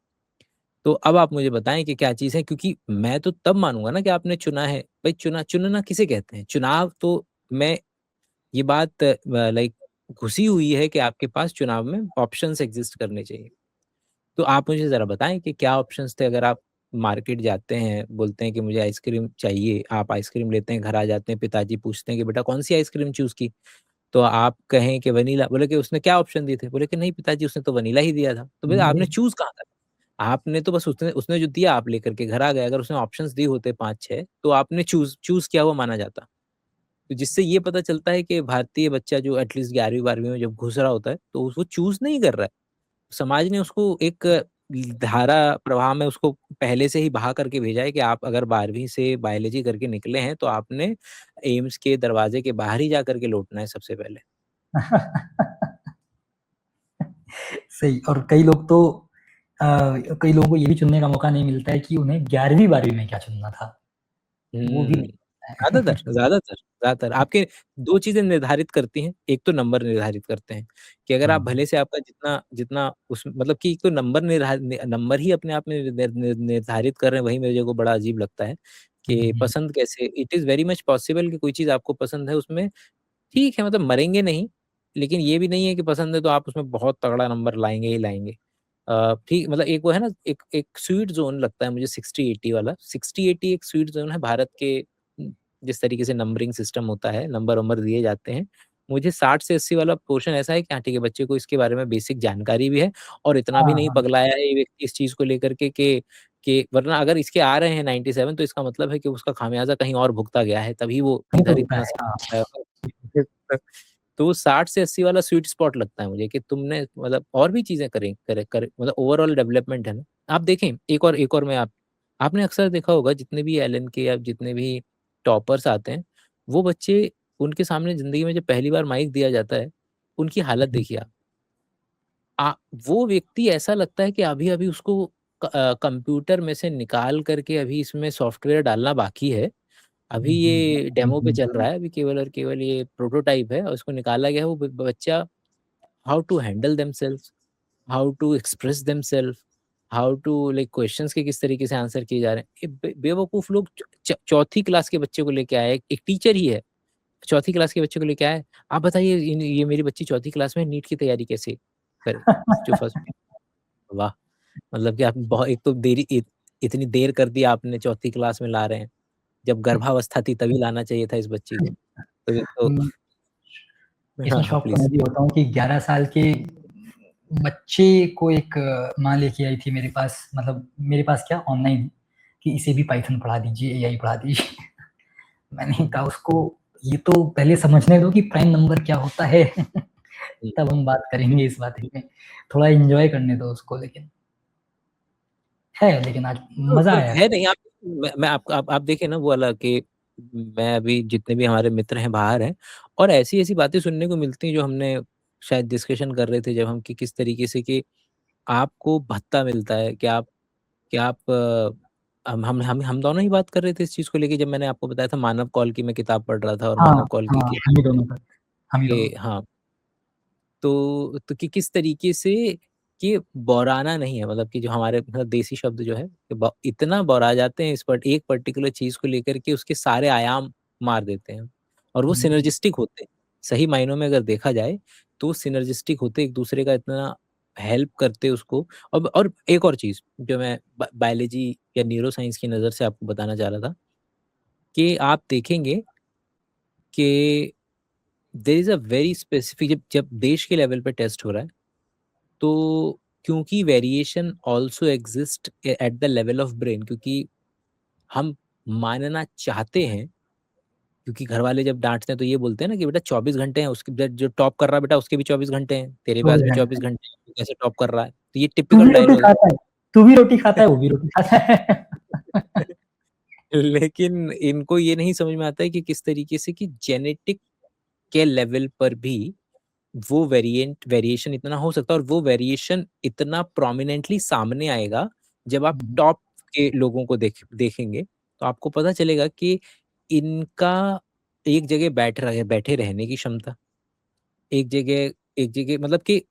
तो अब आप मुझे बताएँ कि क्या चीज़ है? क्योंकि मैं तो तब मानूँगा ना कि आपने चुना है। भई चुनना किसे कहते हैं? चुनाव तो मैं ये बात लाइक घुसी हुई है कि आपके पास चुनाव में ऑप्शंस एग्जिस्ट करने चाहिए। तो आप मुझे ज़रा बताएँ कि क्या ऑप्शंस थे? अगर आप मार्केट जाते हैं, बोलते हैं कि मुझे आइसक्रीम चाहिए, आप आइसक्रीम लेते हैं, घर आ जाते हैं, पिताजी पूछते हैं कि बेटा कौन-सी आइसक्रीम चूज़ की? तो आप कहें कि वनीला, बोले कि उसने क्या ऑप्शन दिए थे? बोले कि नहीं पिताजी उसने तो वनीला ही दिया था। तो भई आपने चूज़ कहाँ करा? आपने तो बस उसने उसने जो दिया आप लेकर के घर आ गए। अगर उसने ऑप्शंस दिए होते 5-6 तो आपने चूज़ चूज़ किया हुआ माना जाता। तो जिससे ये पता चलता है कि भारतीय बच्चा जो एटलीस्ट 11वीं-12वीं में जब घुस रहा होता है, तो वो चूज़ नहीं कर रहा है। समाज ने उसको एक धारा प्रवाह में उसको पहले से ही बहा करके भेजा है कि आप अगर 12वीं से बायोलॉजी करके निकले हैं, तो आपने एम्स के दरवाजे के बाहर ही जा कर के लौटना है सबसे पहले। सही। और अ, कई लोगों को ये भी चुनने का मौका नहीं मिलता है कि उन्हें 11वीं-12वीं में क्या चुनना था, वो भी हुँ, नहीं मिलता ज़्यादातर है। ज़्यादातर ज़्यादातर आपके 2 चीज़ें निर्धारित करती हैं, एक तो नंबर निर्धारित करते हैं, कि अगर आप हाँ। भले से आपका जितना जितना उस मतलब कि एक तो नंबर ही अपने आप में निर्धारित कर रहे हैं, वही मेरे को बड़ा अजीब लगता है, हुँ, कि हुँ। पसंद कैसे it is very much possible कि कोई चीज़ आपको पसंद है उसमें ठीक है, मतलब मरेंगे नहीं, लेकिन ये भी नहीं है कि पसंद है तो आप उसमें बहुत तगड़ा नंबर लाएँगे ही लाएँगे। ठीक मतलब एक वो है ना एक एक स्वीट ज़ोन लगता है मुझे 60-80 वाला, 60-80 एक स्वीट ज़ोन है भारत के जिस तरीके से नंबरिंग सिस्टम होता है, नंबर-वंबर दिए जाते हैं। मुझे 60 से 80 वाला पोर्शन ऐसा है कि हाँ, ठीक है, बच्चे को इसके बारे में बेसिक जानकारी भी है और इतना भी हाँ, नहीं हाँ। पगलाया है ये व्यक्ति इस चीज़ को लेकर के कि वरना अगर इसके आ रहे हैं 97 तो इसका मतलब है कि उसका खामियाज़ा कहीं और भुगता गया है, तभी वो नहीं इधर होता इतना है, हाँ। समझ पाया। तो वो 60 से 80 वाला स्वीट स्पॉट लगता है मुझे कि तुमने मतलब और भी चीज़ें करें करे करे मतलब ओवरऑल डेवलपमेंट है ना। आप देखें एक और मैं आपने अक्सर देखा होगा जितने भी एलन के या जितने भी टॉपर्स आते हैं, वो बच्चे उनके सामने ज़िंदगी में जब पहली बार माइक दिया जाता है, उनकी हालत हुँ, देखिए आप। वो व्यक्ति ऐसा लगता है कि अभी-अभी उसको कंप्यूटर में से निकाल कर के अभी इसमें सॉफ्टवेयर डालना बाकी है। अभी हुँ, हुँ, ये हुँ, डेमो पे हुँ, चल रहा है, अभी केवल और केवल ये प्रोटोटाइप है और उसको निकाला गया है वो बच्चा how to handle themselves, how to express themself, how to like questions के किस तरीके से आंसर किए जा रहे हैं। ये बेवकूफ लोग चौथी क्लास के बच्चे को लेके आए, एक टीचर ही है, चौथी क्लास के बच्चे को लेके आए, आप बताइए ये मेरी बच्ची चौथी क्लास में नीट की तैयारी कैसे करे? जो फर्स्ट वाह! मतलब कि आप एक तो इतनी देर कर दी आपने चौथी क्लास में ला रहे हैं। जब गर्भावस्था थी तभी लाना चाहिए था इस बच्ची को। तो ये तो हुँ। हाँ, इसमें हाँ, शॉक तो प्लीज़। मैं भी होता हूँ कि 11 साल के बच्चे को एक माँ लेके आई थी मेरे पास, मतलब मेरे पास क्या ऑनलाइन, कि इसे भी पाइथन पढ़ा दीजिए, एआई पढ़ा दीजिए। मैंने हुँ, कहा उसको ये तो पहले समझने दो कि प्राइम नंबर क्या होता है, हुँ, तब हम बात हुँ। करेंगे इस बारे में। थोड़ा एन्जॉय करने दो उसको, लेकिन लेकिन आज तो मज़ा मतलब आया। है नहीं आप मैं आपको आप देखिए ना वो वाला कि मैं अभी जितने भी हमारे मित्र हैं बाहर हैं और ऐसी-ऐसी बातें सुनने को मिलती हैं जो हमने शायद डिस्कशन कर रहे थे जब हम कि किस तरीके से कि आपको भत्ता मिलता है कि आप हम दोनों ही बात कर रहे थे इस चीज़ को लेके जब मैंने आपको बताया था मानव कौल की मैं किताब पढ़ रहा था और हाँ, मानव कौल की हाँ, हम ही दोनों का, हम ही दोनों। हाँ, तो कि किस तरीके से कि बौराना नहीं है मतलब कि जो हमारे मतलब देसी शब्द जो है कि इतना बौरा जाते हैं इस पर एक पर्टिकुलर चीज़ को लेकर के उसके सारे आयाम मार देते हैं और वो हुँ, सिनर्जिस्टिक होते हैं। सही मायनों में अगर देखा जाए तो सिनर्जिस्टिक होते एक दूसरे का इतना हेल्प करते उसको और एक और चीज़ जो मैं बायोलॉजी या न्यूरो साइंस की नज़र से आपको बताना चाह रहा था कि आप देखेंगे कि there is a very specific जब जब देश के लेवल पे टेस्ट हो रहा है तो क्योंकि variation also exist at the level of brain क्योंकि हम मानना चाहते हैं क्योंकि घर वाले जब डांटते हैं तो ये बोलते हैं ना कि बेटा 24 घंटे हैं उसके जो टॉप कर रहा है बेटा उसके भी 24 घंटे हैं तेरे पास 24 भी 24 घंटे। घंटे हैं तू कैसे टॉप कर रहा है तो ये तू टिपिकल भी रोटी डायलॉग है। खाता है, तू भी रोटी खाता है, वो भी रोटी खाता है। लेकिन इनको ये नहीं समझ में आता है कि किस तरीके से कि जेनेटिक के लेवल पर भी वो वेरिएशन इतना हो सकता है और वो वेरिएशन इतना प्रोमिनेंटली सामने आएगा जब आप हुँ, टॉप के लोगों को देखेंगे तो आपको पता चलेगा कि इनका एक जगह बैठे रहने की क्षमता एक जगह मतलब कि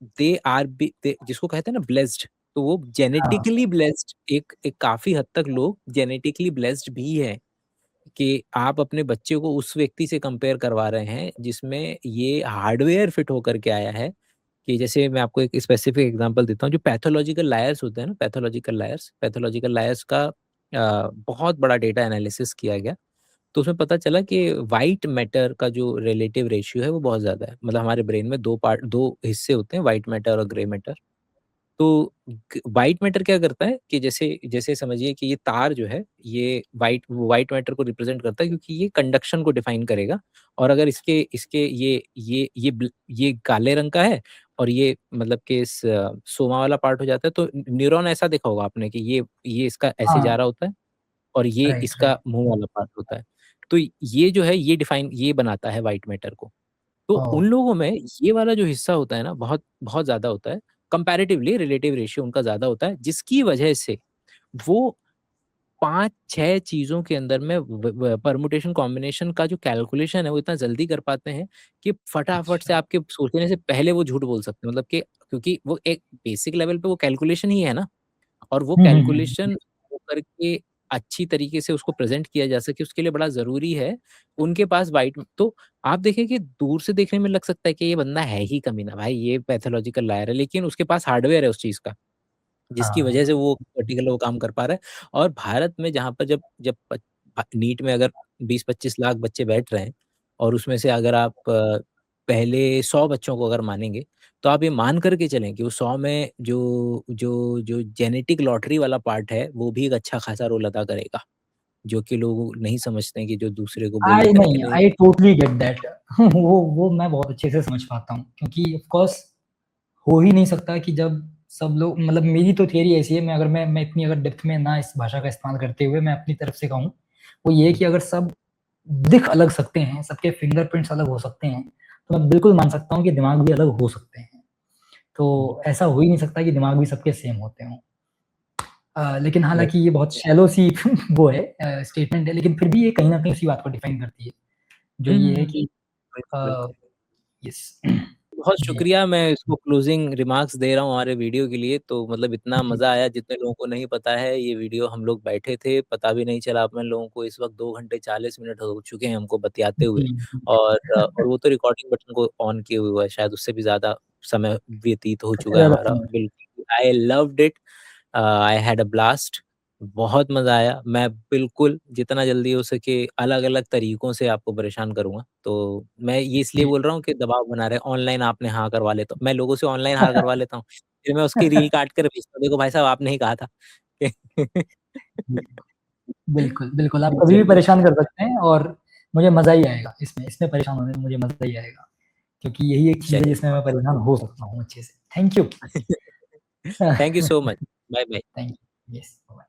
जिसको कहते हैं ना ब्लेस्ड तो वो हाँ, जेनेटिकली ब्लेस्ड एक काफी हद तक लोग जेनेटिकली ब्लेस्ड भी हैं कि आप अपने बच्चे को उस व्यक्ति से कंपेयर करवा रहे हैं जिसमें ये हार्डवेयर फिट होकर के आया है, कि जैसे मैं आपको एक स्पेसिफिक एग्जांपल देता हूँ, जो पैथोलॉजिकल लायर्स होते हैं ना, पैथोलॉजिकल लायर्स का बहुत बड़ा डेटा एनालिसिस किया गया। तो उसमें पता चला कि व्हाइट मैटर का जो रिलेटिव रेशियो है वो बहुत ज़्यादा है। मतलब हमारे ब्रेन में 2 हिस्से होते हैं, व्हाइट मैटर और ग्रे मैटर। तो व्हाइट मैटर क्या करता है कि जैसे जैसे समझिए कि ये तार जो है, ये व्हाइट मैटर को रिप्रेजेंट करता है, क्योंकि ये कंडक्शन को डिफाइन करेगा। और अगर इसके इसके ये काले रंग का है और ये मतलब कि इस सोमा वाला पार्ट हो जाता है, तो न्यूरॉन ऐसा देखा होगा आपने कि ये इसका ऐसे जा हाँ, रहा होता है और ये राइट, राइट। इसका मुंह वाला पार्ट होता है। तो ये जो है ये बनाता है व्हाइट मैटर को। तो ओह! उन लोगों में ये वाला जो हिस्सा होता है ना, बहुत बहुत ज़्यादा होता है। कंपैरेटिवली रिलेटिव रेशियो उनका ज़्यादा होता है, जिसकी वजह से वो 5-6 चीज़ों के अंदर में परम्यूटेशन कॉम्बिनेशन का जो कैलकुलेशन है वो इतना जल्दी कर पाते हैं कि फटाफट से अच्छा। आपके सोचने से पहले वो झूठ बोल सकते हैं। मतलब कि क्योंकि वो एक बेसिक लेवल पे वो कैलकुलेशन ही है ना, और वो हुँ, हुँ, हुँ, कैलकुलेशन हो करके अच्छी तरीके से उसको प्रेज़ेंट किया जा सके, उसके लिए बड़ा ज़रूरी है उनके पास व्हाइट। तो आप देखें कि दूर से देखने में लग सकता है कि ये बंदा है ही कमीना, भाई ये पैथोलॉजिकल लायर है, लेकिन उसके पास हार्डवेयर है उस चीज़ का, जिसकी वजह से हाँ, वो पर्टिकुलर वो काम कर पा रहा है। और भारत में जहाँ पर जब जब नीट में अगर 20-25 लाख बच्चे बैठ रहे हैं और उसमें से अगर आप पहले 100 बच्चों को अगर मानेंगे, तो आप ये मान कर के चलें कि उस 100 में जो जेनेटिक लॉटरी वाला पार्ट है, वो भी एक अच्छा खासा रोल अदा करेगा, जो कि लोग नहीं समझते हैं कि जो दूसरे को बोल आई देते हैं ना कि नहीं, नहीं। I totally get that. वो मैं बहुत अच्छे से समझ पाता हूँ, क्योंकि ऑफ़ कोर्स हो ही नहीं सकता कि जब सब लोग, मतलब मेरी तो थियरी ऐसी है, मैं अगर मैं इतनी अगर डेप्थ में ना इस भाषा का इस्तेमाल करते हुए मैं अपनी तरफ से कहूँ, वो ये है हुँ, कि अगर सब दिख अलग सकते हैं, सबके फिंगरप्रिंट्स अलग हो सकते हैं, तो मैं बिल्कुल मान सकता हूँ कि दिमाग भी अलग हो सकते हैं। हुँ, तो ऐसा हो ही नहीं सकता कि दिमाग भी सबके सेम होते हों। लेकिन बट हालाँकि ये बहुत शैलो सी वो है, स्टेटमेंट है, लेकिन फिर भी ये कहीं न कहीं उसी बात को डिफाइन करती है, जो हुँ, ये है हुँ, कि बिल्कुल, अ, बिल्कुल। यस। बहुत जी। शुक्रिया, मैं इसको क्लोजिंग रिमार्क्स दे रहा हूँ हमारे वीडियो के लिए। तो मतलब इतना जी, मज़ा आया, जितने लोगों को नहीं पता है, ये वीडियो हम लोग बैठे थे, पता भी नहीं चला अपन लोगों को। इस वक़्त 2 घंटे 40 मिनट हो चुके हैं हमको बतियाते हुए। जी, जी। और वो तो रिकॉर्डिंग बटन को ऑन किए हुए हुआ है, शायद उससे भी ज़्यादा समय व्यतीत हो सबसे चुका है ज़्यादा हमारा। समय। बिल्कुल, I loved it. I had a blast. बहुत मज़ा आया। मैं बिल्कुल जितना जल्दी हो सके अलग-अलग तरीकों से आपको परेशान करूँगा। तो मैं ये इसलिए जी। बोल रहा हूँ कि दबाव बना रहे, ऑनलाइन आपने हाँ करवा लेता हूँ। मैं लोगों से ऑनलाइन हाँ करवा लेता हूँ। फिर मैं उसकी रील काट कर भेजता हूँ, देखो भाई साहब आपने ही कहा था। जी, बिल्कुल, बिल्कुल, आप कभी भी चलिए। परेशान कर सकते हैं, और मुझे मज़ा ही आएगा इसमें, इसमें परेशान होने में मुझे मज़ा ही आएगा, क्योंकि यही एक चीज़ है चलिए। जिसमें मैं परेशान हो सकता हूँ अच्छे से। Thank you. Thank you so much. Bye bye. Thank you. Yes, bye.